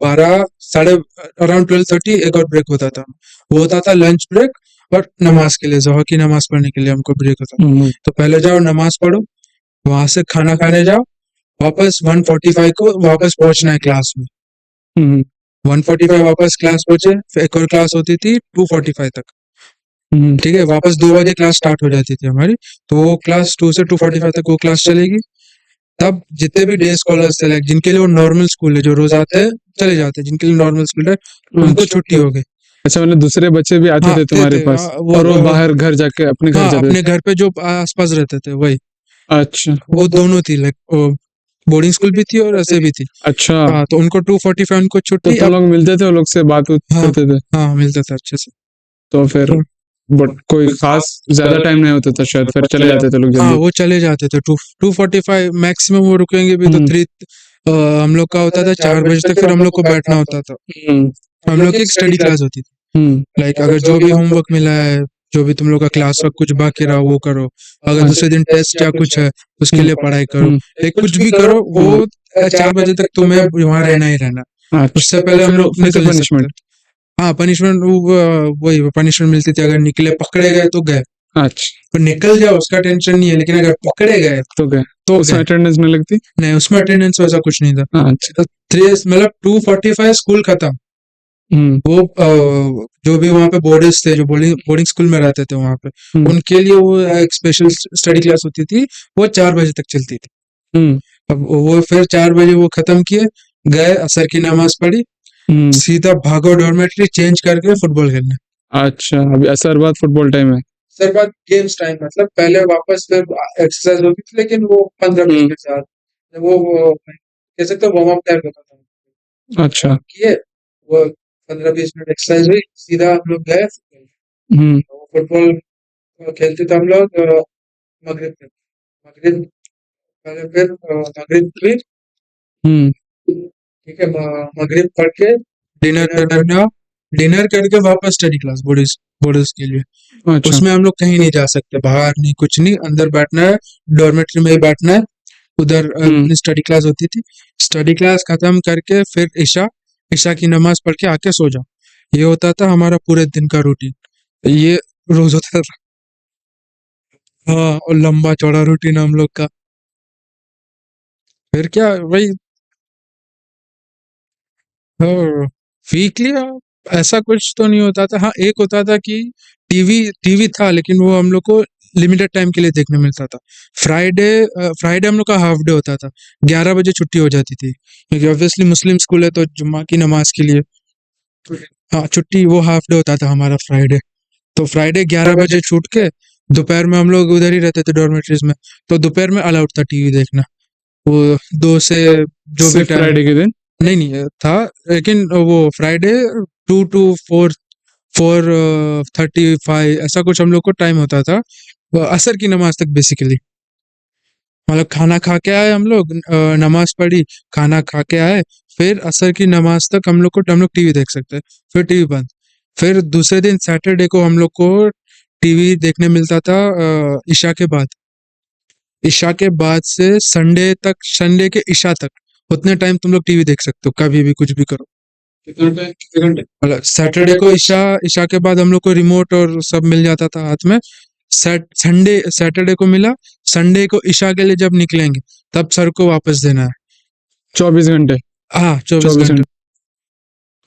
S1: 12 साढ़े अराउंड 12:30 एक और ब्रेक होता था। वो होता था लंच ब्रेक, और नमाज के लिए, ज़ोहर की नमाज पढ़ने के लिए हमको ब्रेक होता था। तो पहले जाओ नमाज पढ़ो, वहां से खाना खाने जाओ, वापस 1:45 को वापस पहुंचना है क्लास में। 1:45 वापस क्लास पहुंचे, फिर एक और क्लास होती थी 2:45 तक। ठीक है, वापस 2 बजे क्लास स्टार्ट हो जाती थी हमारी, तो वो क्लास 2 से 2:45 तक वो क्लास चलेगी। तब जितने भी डे स्कॉलर्स थे, लाइक जिनके लिए वो नॉर्मल स्कूल है, जो रोज आते हैं चले जाते हैं, जिनके लिए नॉर्मल स्कूल है उनको छुट्टी हो गई।
S2: अच्छा, मतलब दूसरे बच्चे भी आते
S1: हाँ
S2: थे तुम्हारे
S1: थे,
S2: पास, और वो बाहर घर जाके अपने घर
S1: हाँ
S2: जाते
S1: अपने
S2: थे?
S1: घर पे जो आसपास रहते थे वही।
S2: अच्छा
S1: वो दोनों थी, लाइक बोर्डिंग स्कूल भी थी और ऐसे भी थी।
S2: अच्छा,
S1: हाँ, तो उनको 2:45 उनको
S2: तो
S1: छुट्टी।
S2: तुम
S1: अब
S2: लोग मिलते थे, वो लोग से बात
S1: हाँ
S2: करते थे?
S1: हाँ, मिलता था अच्छे से।
S2: तो फिर बट कोई खास ज्यादा टाइम नहीं होता था शायद, फिर चले जाते थे लोग
S1: हाँ,
S2: जल्दी?
S1: वो चले जाते थे 2:45 मैक्सिमम, वो रुकेंगे भी तो 3। हम लोग का होता था 4 बजे तक, फिर हम लोग को बैठना होता था। हम लोग की एक स्टडी क्लास होती थी, लाइक अगर जो भी होमवर्क मिला है, जो भी तुम लोग का क्लास वर्क कुछ बाकी रहा वो करो। अगर दूसरे दिन टेस्ट या कुछ है उसके लिए पढ़ाई करो, एक कुछ भी करो, वो 4 बजे तक तुम्हें वहां रहना ही रहना।
S2: अच्छा,
S1: उससे पहले हम लोग
S2: फिर से
S1: निकल नहीं सकते।
S2: पनिशमेंट?
S1: हाँ, पनिशमेंट वही पनिशमेंट मिलती थी, अगर निकले पकड़े गए तो गए,
S2: अच्छा,
S1: तो निकल जाओ उसका टेंशन नहीं है, लेकिन अगर पकड़े गए
S2: तो गए
S1: तो
S2: उसमें
S1: गए।
S2: अटेंडेंस नहीं लगती?
S1: नहीं, उसमें अटेंडेंस वैसा कुछ नहीं था।
S2: अच्छा
S1: तो 3 मतलब 2:45 स्कूल खत्म। वो जो भी वहाँ पे बोर्डर्स थे, जो बोर्डिंग स्कूल में रहते थे वहाँ पे, उनके लिए वो एक स्पेशल स्टडी क्लास होती थी, वो 4 बजे तक चलती थी। अब वो फिर 4 बजे वो खत्म किए, गए असर की नमाज पढ़ी, सीधा भागो डॉर्मेट्री चेंज करके फुटबॉल खेलने।
S2: अच्छा, अभी असर बाद फुटबॉल टाइम है?
S1: सर बात गेम्स टाइम, मतलब पहले वापस फिर एक्सरसाइज होती थी, लेकिन वो 15 मिनट के साथ वो कह सकते हो वार्म अप टाइप होता था।
S2: अच्छा।
S1: किए वो 15-20 मिनट एक्सरसाइज हुई, सीधा हम लोग गए फुटबॉल खेलते थे हम लोग मगरिब तक। मगरिब पहले फिर मगरिब हुई, ठीक है, मगरिब पढ़ के डिनर करना, डिनर करके वापस स्टडी क्लास बॉयज बॉयज के लिए।
S2: अच्छा।
S1: उसमें हम लोग कहीं नहीं जा सकते, बाहर नहीं, कुछ नहीं, अंदर बैठना है, डॉर्मेट्री में ही बैठना है। उधर अपनी स्टडी क्लास होती थी, स्टडी क्लास खत्म करके फिर ईशा ईशा की नमाज पढ़ के आके सो जाओ। ये होता था हमारा पूरे दिन का रूटीन, ये रोज होता था। हाँ, और लंबा चौड़ा रूटीन हम लोग का। फिर क्या वही वीकली ऐसा कुछ तो नहीं होता था। हाँ, एक होता था कि टीवी टीवी था, लेकिन वो हम लोग को लिमिटेड टाइम के लिए देखने मिलता था। फ्राइडे फ्राइडे हम लोग का हाफ डे होता था, 11 बजे छुट्टी हो जाती थी, क्योंकि ऑब्वियसली मुस्लिम स्कूल है तो जुम्मा की नमाज के लिए। हाँ, छुट्टी वो हाफ डे होता था हमारा फ्राइडे। तो फ्राइडे 11 बजे छूट के दोपहर में हम लोग उधर ही रहते थे डॉर्मेट्रीज में, तो दोपहर में अलाउड था टीवी देखना। वो 2 से जो भी
S2: सिर्फ
S1: टाइम,
S2: फ्राइडे के दिन?
S1: नहीं नहीं था, लेकिन वो फ्राइडे 2 to 4:35 ऐसा कुछ हम लोग को टाइम होता था, वो असर की नमाज तक बेसिकली। मतलब खाना खा के आए हम लोग, नमाज पढ़ी, खाना खा के आए, फिर असर की नमाज तक हम लोग टीवी देख सकते हैं, फिर टीवी बंद। फिर दूसरे दिन सैटरडे को हम लोग को टीवी देखने मिलता था ईशा के बाद। ईशा के बाद से संडे तक, संडे के ईशा तक, उतने टाइम तुम लोग टीवी देख सकते हो, कभी भी कुछ भी करो। कितने घंटे? मतलब सैटरडे को ईशा ईशा के बाद हम लोग को रिमोट और सब मिल जाता था हाथ में। सैटरडे को मिला, संडे को ईशा के लिए जब निकलेंगे तब सर को वापस देना है।
S2: 24 घंटे?
S1: हाँ, 24 घंटे,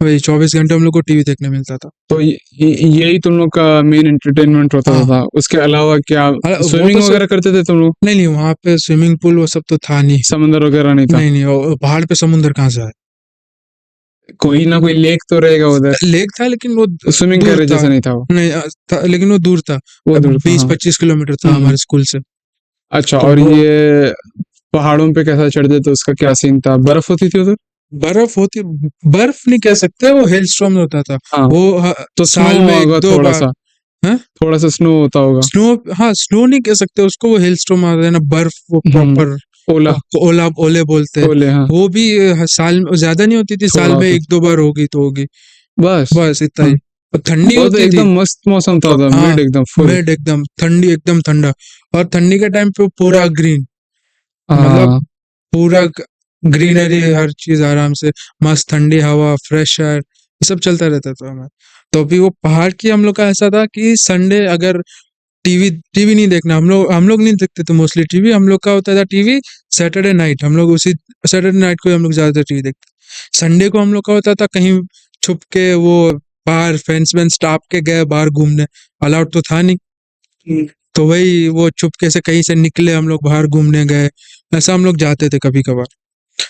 S1: वही 24 घंटे हम लोग को टीवी देखने मिलता था।
S2: तो यही तुम लोग का मेन एंटरटेनमेंट होता
S1: हाँ।
S2: था? उसके अलावा क्या
S1: वो तो
S2: स्विमिंग
S1: सब-
S2: वगैरह करते थे तुम लोग?
S1: नहीं नहीं, वहां पे स्विमिंग पूल वो सब तो था नहीं।
S2: समंदर वगैरह नहीं था?
S1: नहीं नहीं, वो पहाड़ पे समुंदर कहाँ से है?
S2: कोई ना कोई लेक तो रहेगा उधर।
S1: लेक था, लेकिन वो
S2: स्विमिंग
S1: दूर
S2: करे
S1: था।
S2: जैसा नहीं था वो?
S1: नहीं था, लेकिन वो दूर था,
S2: वो दूर था, हाँ।
S1: 20-25 किलोमीटर था
S2: हम्म।
S1: हमारे स्कूल से।
S2: अच्छा,
S1: तो
S2: और
S1: वो-
S2: ये पहाड़ों पे कैसा चढ़ते थे, उसका क्या सीन था? बर्फ होती थी उधर?
S1: बर्फ होती, बर्फ नहीं कह सकते, वो हेल स्टॉर्म होता था।
S2: हाँ।
S1: वो
S2: तो
S1: साल
S2: स्नो
S1: में
S2: होगा
S1: 1-2
S2: थोड़ा
S1: बार।
S2: सा?
S1: हैं?
S2: थोड़ा सा स्नो होता होगा?
S1: स्नो, हाँ, स्नो नहीं कह सकते उसको, वो हेल स्टॉर्म आता है ना, बर्फ, वो प्रॉपर
S2: ओला?
S1: ओला ओले बोलते हैं।
S2: ओले, हाँ।
S1: वो भी साल में ज्यादा नहीं होती थी,
S2: थोड़ा
S1: साल में
S2: होता
S1: 1-2 बार होगी तो होगी,
S2: बस?
S1: बस इतना ही।
S2: हाँ।
S1: और ठंडी
S2: वो तो
S1: होती थी,
S2: एकदम मस्त मौसम था उधर,
S1: हाँ,
S2: मिड एकदम फुल।
S1: मिड एकदम ठंडी, एकदम ठंडा। और ठंडी के टाइम पे पूरा ग्रीन,
S2: हाँ।
S1: मतलब पूरा ग्रीनरी, हर चीज आराम से, मस्त ठंडी हवा, फ्रेश एयर, ये सब चलता रहता था हमें। तो अभी वो पहाड़ की हम लोग का ऐसा था कि संडे अगर टीवी टीवी नहीं देखना, हम लोग नहीं देखते थे मोस्टली टीवी, हम लोग का होता था टीवी सैटरडे नाइट, हम लोग उसी सैटरडे नाइट को ही हम लोग ज्यादातर टीवी देखते। संडे को हम लोग का होता था कहीं छुप के, वो बाहर फेंस वेंस टाप के गए बाहर घूमने, अलाउड तो था नहीं, तो वही वो चुपके से कहीं से निकले, हम लोग बाहर घूमने गए, ऐसा हम लोग जाते थे कभी कभार।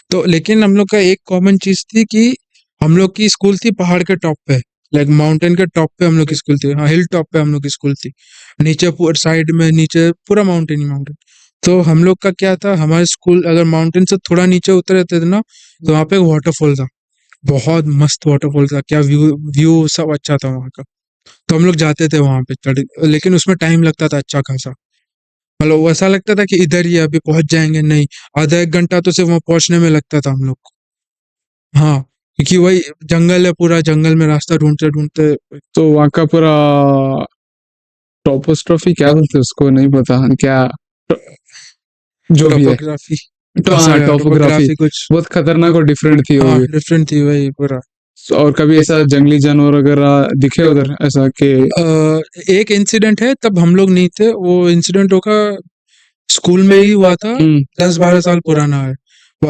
S1: तो लेकिन हम लोग का एक कॉमन चीज थी कि हम लोग की स्कूल थी पहाड़ के टॉप पे, लाइक माउंटेन के टॉप पे हम लोग की स्कूल थी। हाँ, हिल टॉप पे हम लोग की स्कूल थी, नीचे पूरा साइड में, नीचे पूरा माउंटेन ही माउंटेन। तो हम लोग का क्या था, हमारे स्कूल अगर माउंटेन से थोड़ा नीचे उतरे थे ना, तो वहाँ पे एक वाटरफॉल था, बहुत मस्त वाटरफॉल था, क्या व्यू व्यू सब अच्छा था वहाँ का। तो हम लोग जाते थे वहां पे चढ़, लेकिन उसमें टाइम लगता था अच्छा खासा। मतलब वो ऐसा लगता था कि इधर ही है, अभी पहुंच जाएंगे, नहीं, आधा 1 घंटा तो सिर्फ वहां पहुंचने में लगता था हम लोग को। हाँ, क्योंकि वही जंगल है, पूरा जंगल में रास्ता ढूंढते ढूंढते।
S2: तो वहाँ का पूरा टॉपोस्ट्रॉफी क्या बोलते हैं उसको, नहीं पता क्या, जो भी है।
S1: टोपोग्राफी,
S2: तो हाँ, टॉपोग्राफी
S1: कुछ,
S2: बहुत खतरनाक और डिफरेंट थी वो
S1: हाँ,
S2: भी।
S1: डिफरेंट थी वही पूरा।
S2: और कभी ऐसा जंगली जानवर वगैरह दिखे उधर, ऐसा कि?
S1: एक इंसिडेंट है, तब हम लोग नहीं थे, वो इंसिडेंट होगा स्कूल में ही हुआ था, 10-12 साल पुराना है।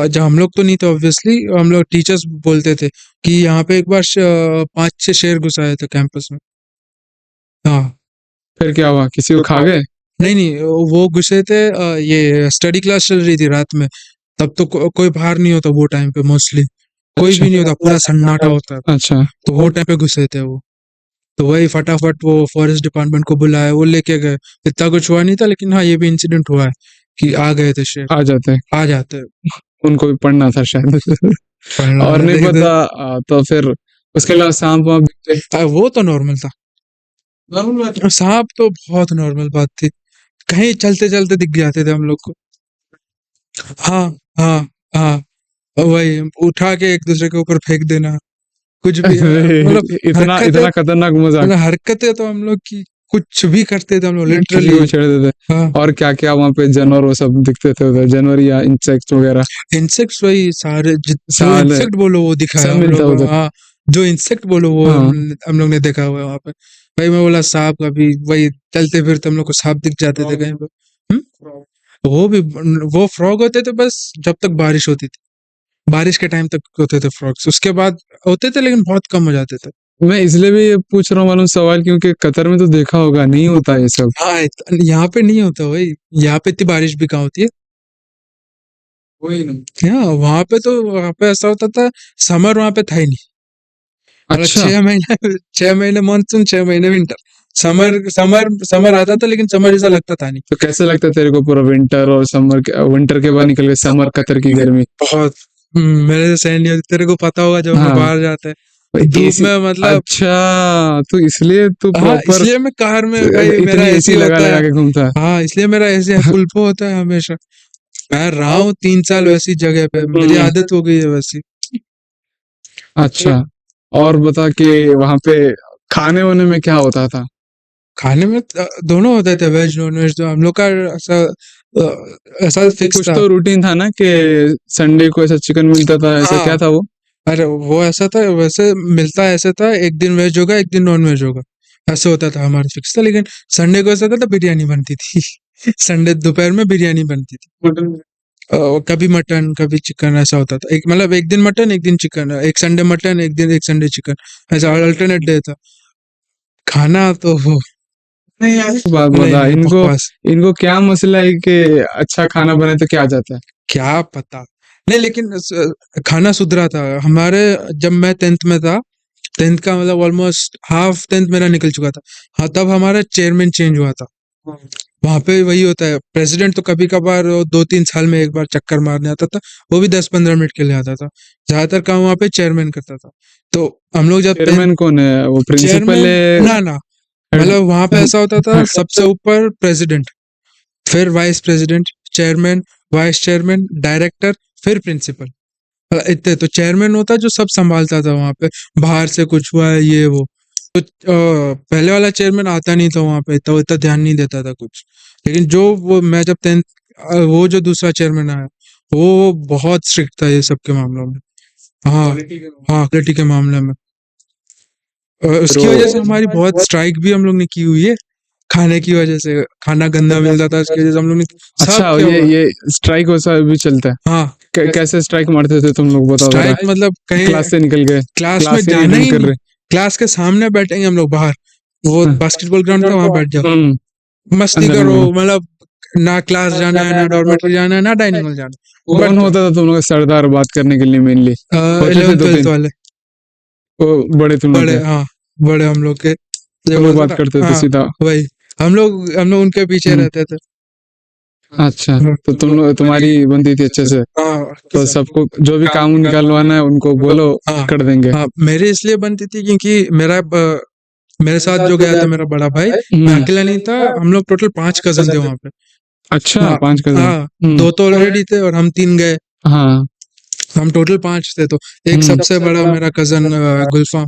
S1: जब हम लोग तो नहीं थे ऑब्वियसली, हम लोग टीचर्स बोलते थे कि यहाँ पे एक बार 5-6 शेर घुस आए थे कैंपस में। हाँ,
S2: फिर क्या हुआ, किसी को खा गए?
S1: नहीं नहीं, वो घुसे थे, ये स्टडी क्लास चल रही थी रात में, तब तो कोई बाहर नहीं होता वो टाइम पे, मोस्टली कोई भी नहीं होता, पूरा सन्नाटा होता है,
S2: अच्छा।
S1: तो वो टाइम पे घुसे थे वो। तो वही फटाफट वो फॉरेस्ट डिपार्टमेंट को बुलाया, वो लेके गए। इतना कुछ हुआ नहीं था, लेकिन हाँ, ये भी इंसिडेंट हुआ है कि आ गए थे शेर,
S2: आ जाते हैं।
S1: आ जाते हैं।
S2: उनको भी पढ़ना था शायद
S1: पढ़ना
S2: और
S1: था,
S2: नहीं
S1: देख दे।
S2: पता तो फिर उसके अलावा सांप वाप दिखते
S1: वो तो नॉर्मल था।
S2: नॉर्मल बात
S1: सांप तो बहुत नॉर्मल बात थी, कहीं चलते चलते दिख जाते थे हम लोग को। हाँ हाँ हाँ, वही उठा के एक दूसरे के ऊपर फेंक देना, कुछ भी मतलब
S2: इतना
S1: हरकतें,
S2: इतना खतरनाक मजाक
S1: मतलब हरकतें तो हम लोग की कुछ भी करते थे हम लोग
S2: किसी
S1: लिटरली।
S2: को छेड़ देते
S1: हाँ,
S2: और क्या क्या वहां पे जानवर वो सब दिखते थे उधर जानवर या इंसेक्ट वगैरह
S1: इंसेक्ट्स वही सारे जो
S2: साले
S1: इंसेक्ट बोलो वो दिखाया
S2: सब
S1: हम
S2: मिलता
S1: लोग को।
S2: उधर
S1: हाँ, जो इंसेक्ट बोलो वो
S2: हाँ
S1: हम लोग ने देखा हुआ है वहां पे। भाई मैं बोला सांप का भी वही, चलते फिरते हम लोग को सांप दिख जाते थे कहीं पे। वो भी, वो फ्रॉग होते थे बस जब तक बारिश होती थी, बारिश के टाइम तक होते थे फ्रॉग्स, उसके बाद होते थे लेकिन बहुत कम हो जाते थे।
S2: मैं इसलिए भी ये पूछ रहा हूँ मालूम सवाल क्योंकि कतर में तो देखा होगा नहीं होता ये सब
S1: हाँ, यहाँ पे नहीं होता भाई, यहाँ पे इतनी बारिश भी कहाँ होती है।
S2: वही ना
S1: हाँ, वहां पे ऐसा होता था, समर वहां पे था ही नहीं। मतलब
S2: अच्छा
S1: 6 महीने 6 महीने मानसून, 6 महीने विंटर। समर समर समर आता था लेकिन समर जैसा लगता था नहीं।
S2: तो कैसे लगता है तेरे को पूरा विंटर और समर के विंटर के बाद निकल के समर कतर की गर्मी
S1: बहुत मेरे से सहन नहीं होती, तेरे को पता होगा जब हम लोग
S2: हाँ
S1: बाहर जाते हैं धूप
S2: एसी
S1: में, मतलब
S2: अच्छा तो इसलिए तू
S1: हाँ,
S2: प्रॉपर
S1: इसलिए मैं कार में भाई मेरा
S2: इतनी
S1: एसी
S2: एसी लगा
S1: होता
S2: लगा
S1: है।
S2: के घूमता है
S1: हाँ, इसलिए मेरा एसी फुल पे होता है हमेशा। मैं रहा हूँ 3 साल वैसी जगह पे, मेरी
S2: हम्म,
S1: आदत हो गई है वैसी।
S2: अच्छा और बता कि वहां पे खाने वाने में क्या होता था
S1: खाने में दोनों होते थे, वेज नॉन वेज, तो हम लोग का ऐसा ऐसा फिक्स
S2: कुछ
S1: था।
S2: तो रूटीन था ना कि संडे को ऐसा चिकन मिलता था ऐसा क्या
S1: हाँ,
S2: था वो
S1: अरे वो ऐसा था, वैसे मिलता ऐसे था, एक दिन वेज होगा एक दिन नॉन वेज होगा, ऐसे होता था, हमारा फिक्स था। लेकिन संडे को ऐसा था तो बिरयानी बनती थी संडे दोपहर में बिरयानी बनती थी।
S2: मटन
S1: कभी मटन कभी चिकन ऐसा होता था, एक मतलब एक दिन मटन एक दिन चिकन, एक संडे मटन एक संडे चिकन, ऐसा अल्टरनेट डे था। खाना तो वो
S2: नहीं यार बात
S1: नहीं
S2: बता
S1: नहीं,
S2: इनको
S1: बकवास।
S2: इनको क्या मसला है कि अच्छा खाना बने तो क्या आ जाता है
S1: क्या पता, नहीं लेकिन खाना सुधरा था हमारे, जब मैं 10th में था, 10th का मतलब ऑलमोस्ट हाफ 10th मेरा निकल चुका था। हाँ, तब हमारा चेयरमैन चेंज हुआ था। वहां पे वही होता है, प्रेसिडेंट तो कभी कभार 2-3 साल में एक बार चक्कर मारने आता था, वो भी 10-15 मिनट के लिए आता था। ज्यादातर काम वहां पे चेयरमैन करता था। तो हम लोग जब
S2: चेयरमैन कौन है वो प्रिंसिपल
S1: चेयरमैन,
S2: है
S1: ना ना, मतलब वहां पे ऐसा होता था, सबसे ऊपर प्रेसिडेंट, फिर vice president, chairman, vice chairman, director, फिर प्रिंसिपल। इतने तो चेयरमैन होता जो सब संभालता था वहां पे, बाहर से कुछ हुआ है ये वो। तो पहले वाला चेयरमैन आता नहीं था वहां पे, तो इतना ध्यान नहीं देता था कुछ। लेकिन जो वो मैं जब 10th, वो जो दूसरा चेयरमैन आया, वो बहुत स्ट्रिक्ट था ये सब के मामलों में। हाँ हाँ, क्वालिटी के मामले में। उसकी वजह से हमारी बहुत स्ट्राइक भी हम लोग ने की हुई है, खाने की वजह से। खाना गंदा मिलता था, उसकी वजह से हम लोग ने सब
S2: अच्छा
S1: क्या हुआ।
S2: ये स्ट्राइक वैसा भी चलता है
S1: हाँ,
S2: कैसे स्ट्राइक मारते थे तुम लोग बताओ जरा
S1: स्ट्राइक मतलब कहीं
S2: क्लास से निकल गए
S1: क्लास में
S2: क्लास ही नहीं
S1: जाना
S2: अटेंड
S1: ही
S2: कर
S1: नहीं,
S2: रहे
S1: क्लास के सामने बैठेंगे हम लोग बाहर, वो
S2: हाँ,
S1: बास्केटबॉल ग्राउंड था, वहां बैठ जाओ, मस्ती
S2: अंदर
S1: करो,
S2: नहीं
S1: मतलब ना क्लास जाना है ना डॉर्मेट्री जाना है ना डाइनिंग हॉल जाना, बैठ
S2: कौन
S1: जाओ।
S2: होता था तुम लोग का सरदार बात करने के लिए मेनली होते थे
S1: 11th
S2: दो
S1: 12th
S2: तीन
S1: वाले,
S2: वो बड़े तुम लोग
S1: बड़े,
S2: के
S1: हाँ, बड़े हम लोग के, जो
S2: वो लोग
S1: बोलते
S2: बात
S1: ना,
S2: करते थे
S1: हाँ,
S2: सीधा
S1: वही हम लोग उनके पीछे
S2: हम्म
S1: रहते थे।
S2: अच्छा
S1: हाँ
S2: तो तुम लोग तुम्हारी बनती थी अच्छे से
S1: हाँ
S2: तो सबको जो भी काम निकालवाना है उनको बोलो
S1: हाँ
S2: कर देंगे
S1: हाँ, मेरे इसलिए बनती थी क्योंकि मेरे साथ जो गया था मेरा बड़ा भाई, मैं
S2: हम्म
S1: अकेला नहीं था, हम लोग टोटल 5 कजन थे वहां पे।
S2: अच्छा
S1: हाँ
S2: 5 कजन
S1: हाँ, 2 तो ऑलरेडी थे और हम 3 गए,
S2: हाँ
S1: हम टोटल 5 थे। तो एक
S2: हम्म
S1: सबसे बड़ा मेरा कजन गुलफाम,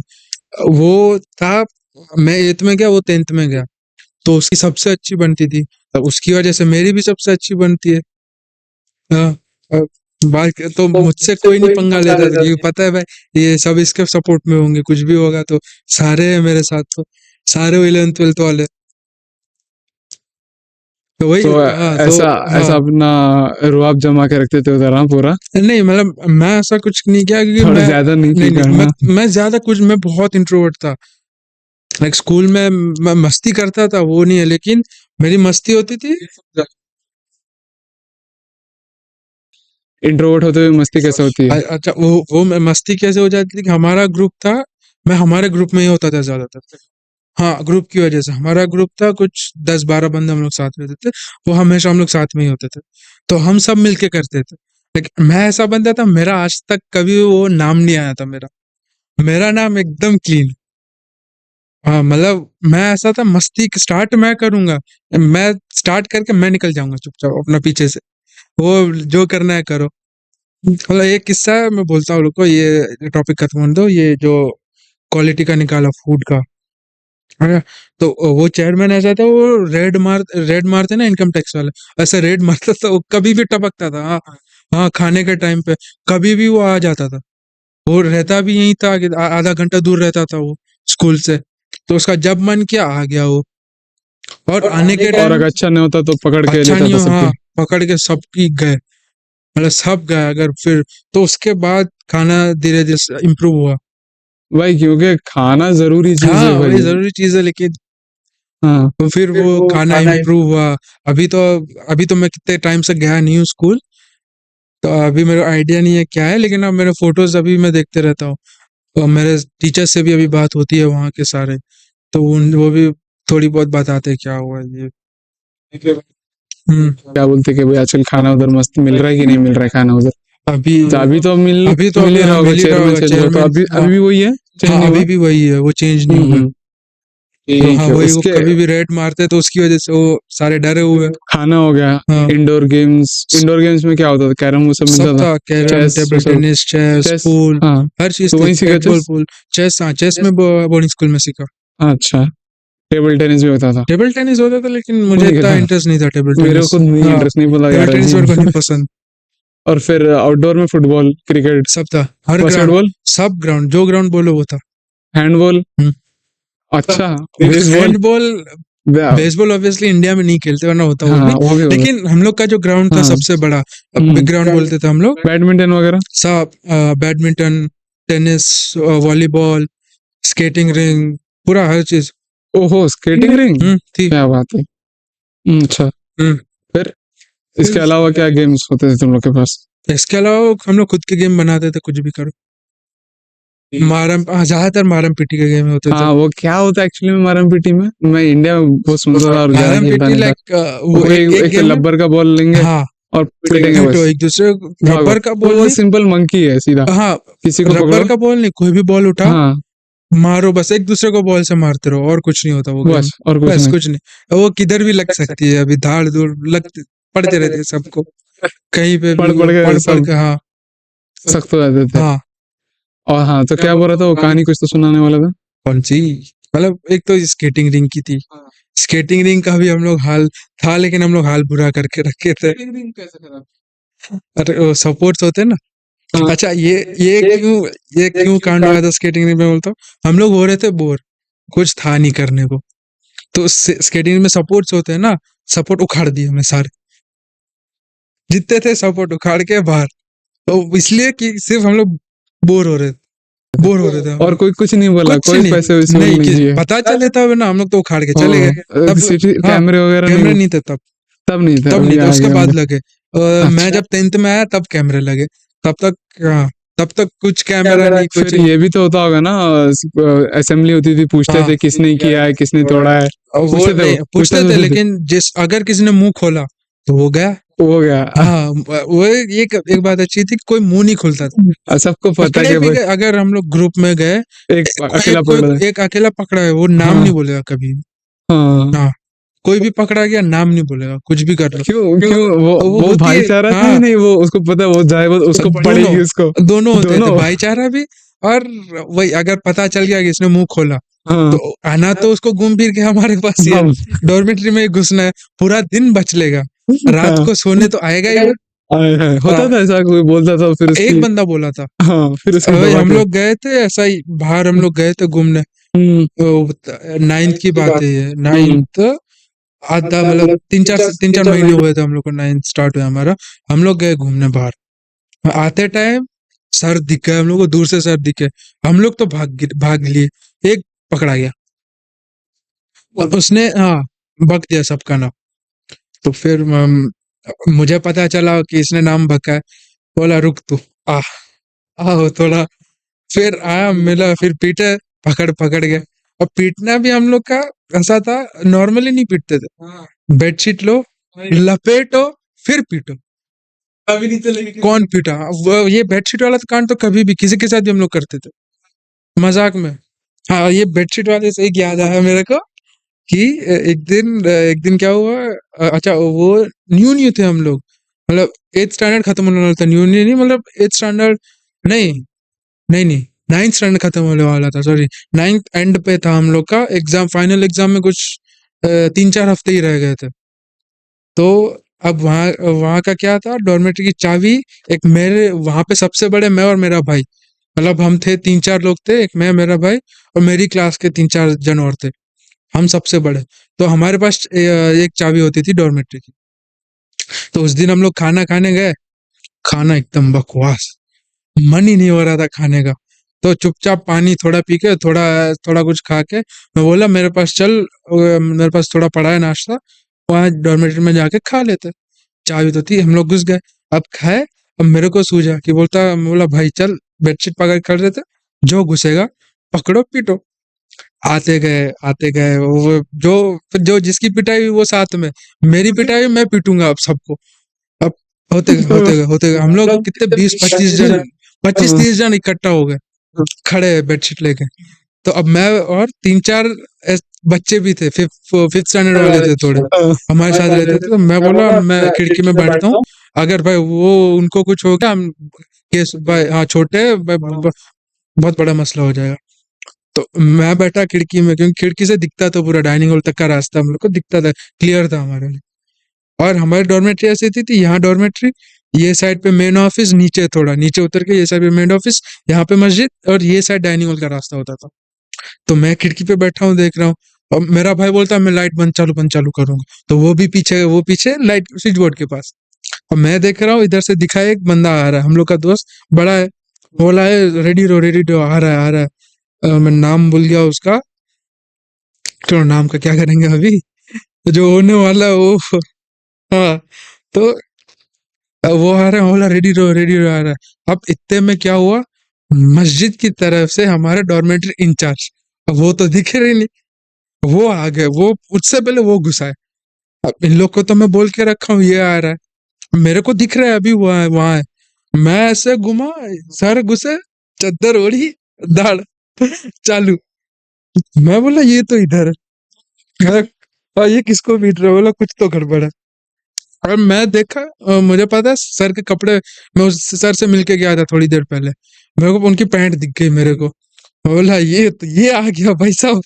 S1: वो था, मैं 8th में गया, वो 10th में गया, तो उसकी सबसे अच्छी बनती थी, तो उसकी वजह से मेरी भी सबसे अच्छी बनती है। हाँ, बात तो मुझसे कोई नहीं पंगा लेता था क्योंकि पता है भाई ये सब इसके सपोर्ट में होंगे, कुछ भी होगा तो सारे हैं मेरे साथ, तो सारे 11th 12th वाले, तो वही।
S2: तो
S1: हाँ तो
S2: ऐसा
S1: हाँ,
S2: ऐसा अपना रुआब जमा के रखते थे उधर हाँ पूरा
S1: नहीं मतलब मैं ऐसा कुछ नहीं किया क्योंकि
S2: थोड़ा
S1: मैं,
S2: ज्यादा नहीं
S1: नहीं
S2: थी
S1: नहीं,
S2: करना
S1: मैं ज्यादा कुछ, मैं बहुत इंट्रोवर्ट था। लाइक स्कूल में मैं मस्ती करता था वो नहीं है, लेकिन मेरी मस्ती होती थी।
S2: इंट्रोवर्ट होते हुए मस्ती कैसे होती है
S1: अच्छा, वो मस्ती कैसे हो जाती थी कि हमारा ग्रुप था, मैं हमारे ग्रुप में ही होता था ज्यादातर। हाँ, ग्रुप की वजह से, हमारा ग्रुप था कुछ 10-12 बंदे हम लोग साथ रहते थे, वो हमेशा हम लोग साथ में ही होते थे, तो हम सब मिलके करते थे। लेकिन मैं ऐसा बंदा था, मेरा आज तक कभी वो नाम नहीं आया था मेरा नाम एकदम क्लीन। हाँ मतलब मैं ऐसा था, मस्ती स्टार्ट मैं करूंगा, मैं स्टार्ट करके मैं निकल जाऊंगा चुपचाप अपना पीछे से, वो जो करना है करो। मतलब एक किस्सा है, मैं बोलता हूँ लोग को, ये टॉपिक खत्म होने दो, ये जो क्वालिटी का निकाला फूड का है। तो वो चेयरमैन ऐसा था, वो रेड मारते ना इनकम टैक्स वाले, ऐसा रेड मारता था, वो कभी भी टपकता था। हाँ हाँ, खाने के टाइम पे कभी भी वो आ जाता था। वो रहता भी यहीं था, आधा घंटा दूर रहता था वो स्कूल से, तो उसका जब मन किया आ गया वो। और आने के
S2: और
S1: टाइम
S2: अगर अच्छा नहीं होता तो पकड़ के
S1: अच्छा
S2: लेता
S1: नहीं
S2: था
S1: हो, हाँ
S2: सबके।
S1: पकड़ के सबकी गए, मतलब सब गए। अगर फिर तो उसके बाद खाना धीरे धीरे इम्प्रूव हुआ।
S2: भाई क्योंकि खाना जरूरी चीज
S1: हाँ
S2: है
S1: वही
S2: भाई।
S1: जरूरी चीज है, लेकिन
S2: हाँ
S1: तो फिर वो खाना इम्प्रूव हुआ। अभी तो अभी तो मैं कितने टाइम से गया नहीं हूँ स्कूल, तो अभी मेरा आइडिया नहीं है क्या है, लेकिन अब मेरे फोटोज अभी मैं देखते रहता हूँ, और मेरे टीचर से भी अभी बात होती है वहाँ के सारे, तो वो भी थोड़ी बहुत बताते हैं क्या हुआ ये।
S2: क्या बोलते कि भाई आजकल खाना उधर मस्त मिल रहा है कि नहीं मिल रहा है खाना उधर?
S1: अभी
S2: तो अभी तो
S1: अभी तो
S2: मिल ही
S1: अभी
S2: रहा
S1: हाँ
S2: होगा,
S1: मिल ही रहा
S2: चेयरमैन
S1: होगा
S2: चेंज हुआ तो
S1: चेयरमैन।
S2: अभी
S1: हाँ
S2: अभी भी वही है, चेंज
S1: हाँ
S2: नहीं हुआ?
S1: अभी भी वही है, वो चेंज नहीं हुआ है। तो हाँ
S2: ठीक है
S1: वही, वो
S2: उसके
S1: कभी भी रेड मारते तो उसकी वजह से वो सारे डरे हुए हैं।
S2: खाना हो गया।
S1: हाँ
S2: इंडोर गेम्स में क्या होता था? कैरम वो सब
S1: सब
S2: मिलता था?
S1: था, कैरम,
S2: चेस वो
S1: टेबल
S2: सब?
S1: टेनिस, चेस,
S2: चेस,
S1: पूल,
S2: हाँ।
S1: हर चीज
S2: तो
S1: थी,
S2: वहीं सीखा
S1: पेंटबॉल,
S2: चेस?
S1: Pool, chess. हाँ चेस में बोर्डिंग स्कूल में सीखा।
S2: अच्छा, टेबल टेनिस भी होता था?
S1: टेबल टेनिस होता था, लेकिन
S2: वो
S1: मुझे
S2: नहीं
S1: इतना
S2: खेला?
S1: इंटरेस्ट नहीं था टेबल
S2: मेरे
S1: टेनिस।
S2: को नहीं
S1: हाँ
S2: इंटरेस्ट, नहीं बोला
S1: टेबल
S2: यार
S1: टेनिस मेरे को नहीं
S2: अजीब।
S1: पसंद।
S2: और फिर आउटडोर में फुटबॉल, क्रिकेट,
S1: सब था, हर ग्राउंड,
S2: बास्केटबॉल,
S1: सब ग्राउंड, जो ग्राउंड बोलो वो था।
S2: हैंडबॉल।
S1: हम्म।
S2: अच्छा, baseball.
S1: Handball, baseball obviously India में नहीं खेलते, वरना होता वो
S2: हाँ
S1: भी।
S2: वो भी होता।
S1: लेकिन हम लोग का जो ग्राउंड था
S2: हाँ।
S1: सबसे बड़ा, बिग ग्राउंड बोलते थे हम लोग।
S2: बैडमिंटन वगैरह?
S1: सब badminton, tennis, volleyball, skating ring, पूरा हर चीज।
S2: ओहो, स्केटिंग रिंग,
S1: थी।
S2: क्या बात है। अच्छा,
S1: हम्म।
S2: फिर इसके अलावा क्या गेम्स होते थे तुम लोग के पास?
S1: इसके अलावा हम लोग खुद के गेम बनाते थे, कुछ भी करो। मारम, ज्यादातर मारम पीटी के गेम होते थे।
S2: हाँ, वो क्या होता है एक्चुअली में मारम पीटी में? मैं इंडिया में बहुत सुनता था और ज्यादा
S1: मारम
S2: खेलता
S1: पीटी
S2: नहीं था।
S1: लाइक वो
S2: वो
S1: एक
S2: एक
S1: गेम है।
S2: लब्बर का बॉल लेंगे
S1: हाँ
S2: और पीटेंगे
S1: पीटो
S2: बस।
S1: एक दूसरे को,
S2: भागो।
S1: रबर का
S2: तो
S1: बॉल
S2: वो
S1: नहीं।
S2: सिंपल मंकी है सीधा,
S1: हाँ
S2: किसी को
S1: रबर
S2: पकड़ो।
S1: का बॉल नहीं, कोई भी बॉल उठाओ,
S2: हाँ
S1: मारो, बस एक दूसरे को बॉल से मारते रहो, और कुछ नहीं होता वो गेम।
S2: बस, और कुछ
S1: बस
S2: नहीं।
S1: कुछ नहीं, वो किधर भी लग सकती है, अभी धाड़ धूड़ लगते पड़ते रहते हैं सबको, कहीं पे भी
S2: पढ़
S1: वो
S2: पढ़ के
S1: पढ़
S2: सब
S1: के। हाँ
S2: सख्त हो जाते थे।
S1: हाँ।
S2: और हाँ, तो क्या बोल रहा था? वो कहानी कुछ तो सुनाने वाला था।
S1: कौन सी? मतलब एक तो स्केटिंग रिंग की थी, स्केटिंग रिंग का भी हम लोग हाल था, लेकिन हम लोग हाल बुरा करके रखे थे। अरे वो सपोर्ट्स होते हैं ना। अच्छा ये क्यों कांड हुआ था स्केटिंग रिंग में, बोलता हूँ। हम लोग हो रहे थे बोर, कुछ था नहीं करने को, तो स्केटिंग में सपोर्ट्स होते हैं ना, सपोर्ट उखाड़ दिए हमने सारे, जितने थे सपोर्ट उखाड़ के बाहर। तो इसलिए कि सिर्फ हम लोग बोर हो रहे थे हम
S2: और
S1: लोग।
S2: कोई कुछ नहीं बोला?
S1: कुछ
S2: कोई
S1: नहीं,
S2: पैसे वैसे
S1: नहीं
S2: नहीं
S1: कि
S2: दिए?
S1: पता चले तब ना, हम लोग तो उखाड़ के चले गए तब। हाँ
S2: कैमरे वगैरह
S1: कैमरे
S2: नहीं?
S1: नहीं थे तब,
S2: तब नहीं थे,
S1: तब
S2: अभी
S1: नहीं थे,
S2: आ
S1: उसके
S2: गए
S1: बाद
S2: होंगे।
S1: लगे। मैं
S2: अच्छा,
S1: जब 10th में आया तब कैमरे लगे, तब तक हाँ, तब तक कुछ कैमरा नहीं, कुछ
S2: फिर
S1: नहीं।
S2: ये भी तो होता होगा ना, असेंबली होती थी, पूछते
S1: हाँ
S2: थे किसने किया है, किसने तोड़ा है?
S1: और वो
S2: पूछते थे, वो
S1: नहीं पूछते
S2: पूछताछ
S1: थे,
S2: होती थी?
S1: लेकिन जिस अगर किसी ने मुंह खोला तो हो गया।
S2: हो गया।
S1: हाँ वो एक बात अच्छी थी कि कोई मुंह नहीं खोलता था।
S2: सबको पता
S1: पकड़े
S2: कि
S1: भी
S2: भाई
S1: गए, अगर हम लोग ग्रुप में गए,
S2: एक
S1: कोई
S2: अकेला पकड़ है।
S1: एक अकेला पकड़ा है, वो नाम
S2: हाँ
S1: नहीं बोलेगा कभी।
S2: हाँ।
S1: हाँ कोई भी पकड़ा गया नाम नहीं बोलेगा, कुछ भी कर लो।
S2: क्यों क्यों?
S1: वो
S2: वो
S1: होती है।
S2: भाईचारा था
S1: हाँ
S2: ही नहीं, वो उसको पता है वो जाए वो उसको
S1: दोनों
S2: पड़ेगी उसको।
S1: दोनों होते थे,
S2: दोनों।
S1: भाईचारा भी। और वही अगर पता चल गया कि इसने मुंह खोला,
S2: हाँ
S1: तो आना तो उसको घूम फिर के हमारे पास ही है,
S2: हाँ
S1: डॉर्मेट्री में ही घुसना है, पूरा दिन बच लेगा, रात
S2: हाँ।
S1: को सोने तो आएगा ही वो।
S2: आए हैं, होता
S1: हाँ,
S2: था ऐसा, कोई बोलता था फिर
S1: एक
S2: उसकी।
S1: बंदा बोला था।
S2: हाँ, फिर उसकी
S1: वही
S2: दबा
S1: हम
S2: के।
S1: लोग गए थे ऐसा ही बाहर, हम लोग गए थे घूमने,
S2: हम्म
S1: 9th की बात है ये,
S2: हम्म
S1: 9th आधा मतलब तीन चार महीने हुए थे हम लोग को, 9th स्टार्ट हुआ हमारा। हम लोग गए घूमने बाहर, आते टाइम सर दिखे हम लोग को, दूर से सर दिखे, हम लोग तो भाग लिए, एक पकड़ा गया, उसने हाँ बक दिया सबका नाम। तो फिर मुझे पता चला कि इसने नाम बका है, बोला रुक तू, आ आओ थोड़ा, फिर आया मिला, फिर पीटे, पकड़ पकड़ गए। और पीटना भी हम लोग का ऐसा था, नॉर्मली नहीं पीटते थे, बेडशीट लो, लपेटो, फिर पीटो।
S2: अभी नहीं चलेगी।
S1: कौन पीटा? वो ये बेडशीट वाला कांड तो कभी भी किसी के साथ भी हम लोग करते थे मजाक में। हाँ, ये बेडशीट वाले से एक याद आया मेरे को कि एक दिन क्या हुआ। अच्छा, वो न्यू न्यू थे हम लोग, मतलब 8th स्टैंडर्ड खत्म होने वाला था। न्यू न्यू नहीं, मतलब 8th स्टैंडर्ड नहीं, नहीं नहीं, 9th स्टैंडर्ड खत्म होने वाला था, सॉरी। 9th एंड पे था हम लोग का एग्जाम, फाइनल एग्जाम में कुछ 3-4 हफ्ते ही रह गए थे। तो अब वहाँ वहाँ का क्या था, डॉर्मेट्री की चाबी एक मेरे, वहाँ पे सबसे बड़े मैं और मेरा भाई, मतलब हम थे 3-4 लोग थे, एक मैं, मेरा भाई और मेरी क्लास के 3-4 जन और थे, हम सबसे बड़े। तो हमारे पास एक चाबी होती थी डॉर्मेट्री की। तो उस दिन हम लोग खाना खाने गए, खाना एकदम बकवास, मन ही नहीं हो रहा था खाने का। तो चुपचाप पानी थोड़ा पी के, थोड़ा थोड़ा कुछ खा के, मैं बोला मेरे पास चल, मेरे पास थोड़ा पड़ा है नाश्ता, वहाँ डॉर्मेट्री में जाके खा लेते। चाबी तो थी, हम लोग घुस गए। अब खाए, अब मेरे को सूझा कि बोला भाई चल बेडशीट पकड़ कर देते, जो घुसेगा पकड़ो पीटो। आते गए वो, जो जिसकी पिटाई हुई वो साथ में, मेरी पिटाई हुई, मैं पीटूंगा अब सबको। अब होते गए हम लोग कितने 20-25 जन, 25-30 जन इकट्ठा हो गए, खड़े हैं बेडशीट लेके। तो अब मैं और 3-4 बच्चे भी थे, फिफ्थ स्टैंडर्ड वाले थे थोड़े, हमारे साथ रहते थे। तो मैं बोला मैं खिड़की में बैठता हूँ, अगर भाई वो उनको कुछ हो गया, हम केस भाई, हाँ छोटे बहुत बड़ा मसला हो जाएगा। तो मैं बैठा खिड़की में, क्योंकि खिड़की से दिखता था पूरा डाइनिंग हॉल तक का रास्ता, हम लोग को दिखता था, क्लियर था हमारे लिए। और हमारी डॉर्मेट्री ऐसी थी, यहाँ डॉर्मेट्री, ये साइड पे मेन ऑफिस, नीचे थोड़ा नीचे उतर के ये साइड पे मेन ऑफिस, यहाँ पे मस्जिद, और ये साइड डाइनिंग हॉल का रास्ता होता था। तो मैं खिड़की पे बैठा हूँ, देख रहा हूँ, और मेरा भाई बोलता है मैं लाइट बंद चालू करूंगा, तो वो पीछे लाइट स्विच बोर्ड के पास। और मैं देख रहा हूँ इधर से दिखा एक बंदा आ रहा है, हम लोग का दोस्त बड़ा है, बोला है रेडी रहो, आ रहा है। मैं नाम भूल गया उसका, चलो नाम का क्या करेंगे अभी, जो होने वाला है वो। हाँ, तो वो आ रहा है, बोला रेडी रहो, आ रहा है। अब इतने में क्या हुआ, मस्जिद की तरफ से हमारे डॉर्मेट्री इंचार्ज, अब वो तो दिखे रही नहीं, वो आ गए, वो उससे पहले वो घुसा है। अब इन लोग को तो मैं बोल के रखा हूँ ये आ रहा है, मेरे को दिख रहा है अभी वहां है। मैं ऐसे घुमा, सर घुसे, चद्दर ओढ़ी, दाढ़ चालू। मैं बोला ये तो इधर है, और ये किसको पीट रहा है, बोला कुछ तो गड़बड़ है। और मैं देखा, मुझे पता है सर के कपड़े, मैं उस सर से मिलके गया था थोड़ी देर पहले, मेरे को उनकी पैंट दिख गई मेरे को। मैं बोला ये आ गया भाई साहब,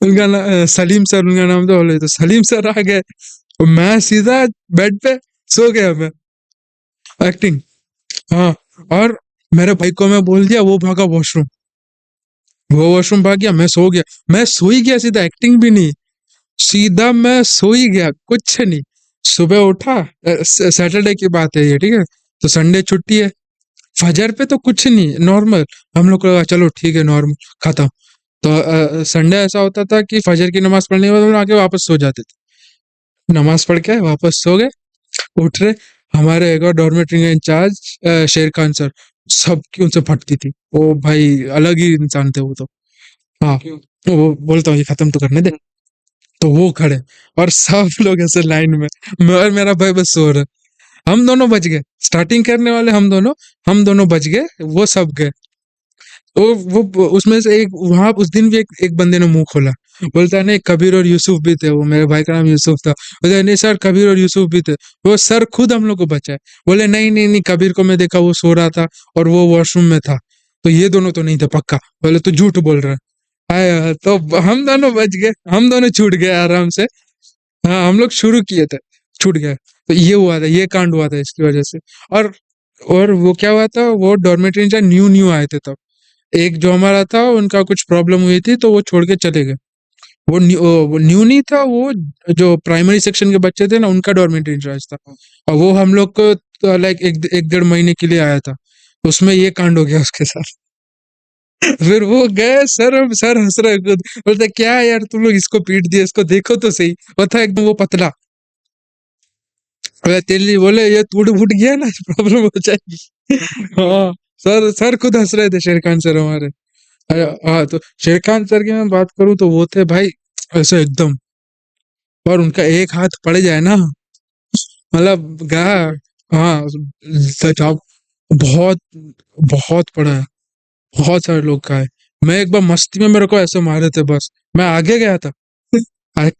S1: उनका सलीम सर उनका नाम था, बोले तो सलीम सर आ गए। और मैं सीधा बेड पे सो गया मैं, एक्टिंग। हाँ, और मेरे भाई को मैं बोल दिया, वो भागा वॉशरूम, वो वॉशरूम भाग गया, मैं सो गया, मैं सो ही गया सीधा, एक्टिंग भी नहीं, सीधा मैं सो ही गया, कुछ नहीं। सुबह उठा, सैटरडे की बात है ये, ठीक है, तो संडे छुट्टी है, फजर पे तो कुछ नहीं, नॉर्मल, हम लोग को लगा चलो ठीक है नॉर्मल, खत्म। तो संडे ऐसा होता था कि फजर की नमाज पढ़ने के बाद हम लोग आके वापस सो जाते थे, नमाज पढ़ के वापस सो गए, उठ रहे, हमारे एक और डॉर्मेटरी के इंचार्ज शेर खान सर, सबकी उनसे फटती थी, वो भाई अलग ही इंसान थे वो तो। हाँ, वो बोलता हूँ ये खत्म तो करने दे, तो वो खड़े, और सब लोग ऐसे लाइन में, मैं और मेरा भाई बस सो रहे, हम दोनों बच गए, स्टार्टिंग करने वाले हम दोनों बच गए, वो सब गए। वो उसमें से एक, वहां उस दिन भी एक बंदे ने मुंह खोला, बोलता है नहीं कबीर और यूसुफ भी थे, वो मेरे भाई का नाम यूसुफ था, बोलता है नहीं सर कबीर और यूसुफ भी थे, वो सर खुद हम लोग को बचाए, बोले नहीं कबीर को मैं देखा वो सो रहा था और वो वॉशरूम में था, तो ये दोनों तो नहीं थे पक्का, बोले तो झूठ बोल रहा है। तो हम दोनों बच गए, हम दोनों छूट गए आराम से। हाँ, हम लोग शुरू किए थे, छूट गए। तो ये हुआ था, ये कांड हुआ था इसकी वजह से। और वो क्या हुआ था, वो डॉर्मेट्री इंचार्ज न्यू न्यू आए थे तब, एक जो हमारा था उनका कुछ प्रॉब्लम हुई थी तो वो छोड़ के चले गए। वो न्यू नहीं था, वो जो प्राइमरी सेक्शन के बच्चे थे ना उनका डॉर्मेट्री इंचार्ज था, और वो हम लोग को लाइक एक 1.5 महीने के लिए आया था, उसमें ये कांड हो गया उसके साथ। फिर वो गए, सर हंस रहे खुद, बोलते क्या यार तुम लोग इसको पीट दिए, इसको देखो तो सही, वो था एकदम वो पतला, तेरे लिए बोले ये टूट फूट गया ना प्रॉब्लम हो जाएगी। हाँ, सर खुद हंस रहे थे, शेर खान सर हमारे। हाँ, तो शेर खान सर की मैं बात करूँ तो वो थे भाई ऐसे एकदम, और उनका एक हाथ पड़ जाए ना, मतलब गा, हाँ जॉब बहुत बहुत बड़ा है, बहुत सारे लोग का है। मैं एक बार मस्ती में मेरे को ऐसे मारे थे, बस मैं आगे गया था,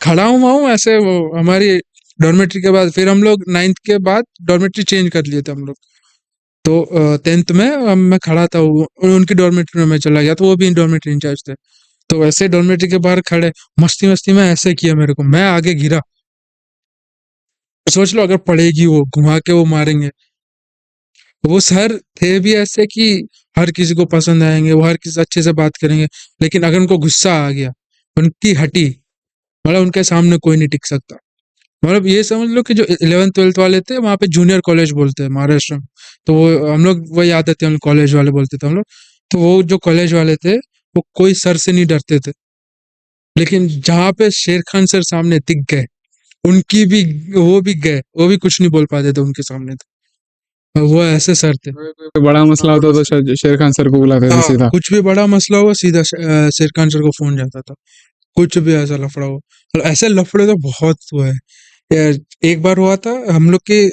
S1: खड़ा हूँ ऐसे, वो हमारी डॉर्मेट्री के बाद फिर हम लोग 9th के बाद डॉर्मेट्री चेंज कर लिए थे हम लोग। तो 10th में मैं खड़ा था, उनकी डॉर्मेट्री में मैं चला गया, तो वो भी डॉर्मेट्री इंचार्ज थे। तो वैसे डॉर्मेट्री के बाहर खड़े, मस्ती मस्ती में ऐसे किया मेरे को, मैं आगे गिरा। सोच लो अगर पड़ेगी, वो घुमा के वो मारेंगे। वो सर थे भी ऐसे कि हर किसी को पसंद आएंगे, वो हर किसी से अच्छे से बात करेंगे, लेकिन अगर उनको गुस्सा आ गया, उनकी हटी, मतलब उनके सामने कोई नहीं टिक सकता। मतलब ये समझ लो कि जो 11th 12th वाले थे वहाँ पे जूनियर कॉलेज बोलते हैं महाराष्ट्र में, तो वो हम लोग वही आते थे, हम कॉलेज वाले बोलते थे हम लोग। तो वो जो कॉलेज वाले थे वो कोई सर से नहीं डरते थे, लेकिन जहाँ पे शेर खान सर सामने दिख गए, उनकी भी, वो भी गए, वो भी कुछ नहीं बोल पाते थे उनके सामने। तो वो ऐसे सर थे।
S2: कोई बड़ा मसला होता तो शेर खान सर को बुलाते थे
S1: हाँ,
S2: सीधा।
S1: कुछ भी बड़ा मसला हुआ सीधा शेर खान सर को फोन जाता था, कुछ भी ऐसा लफड़ा हो। और ऐसे लफड़े तो बहुत हुए हैं यार। एक बार हुआ था हम लोग की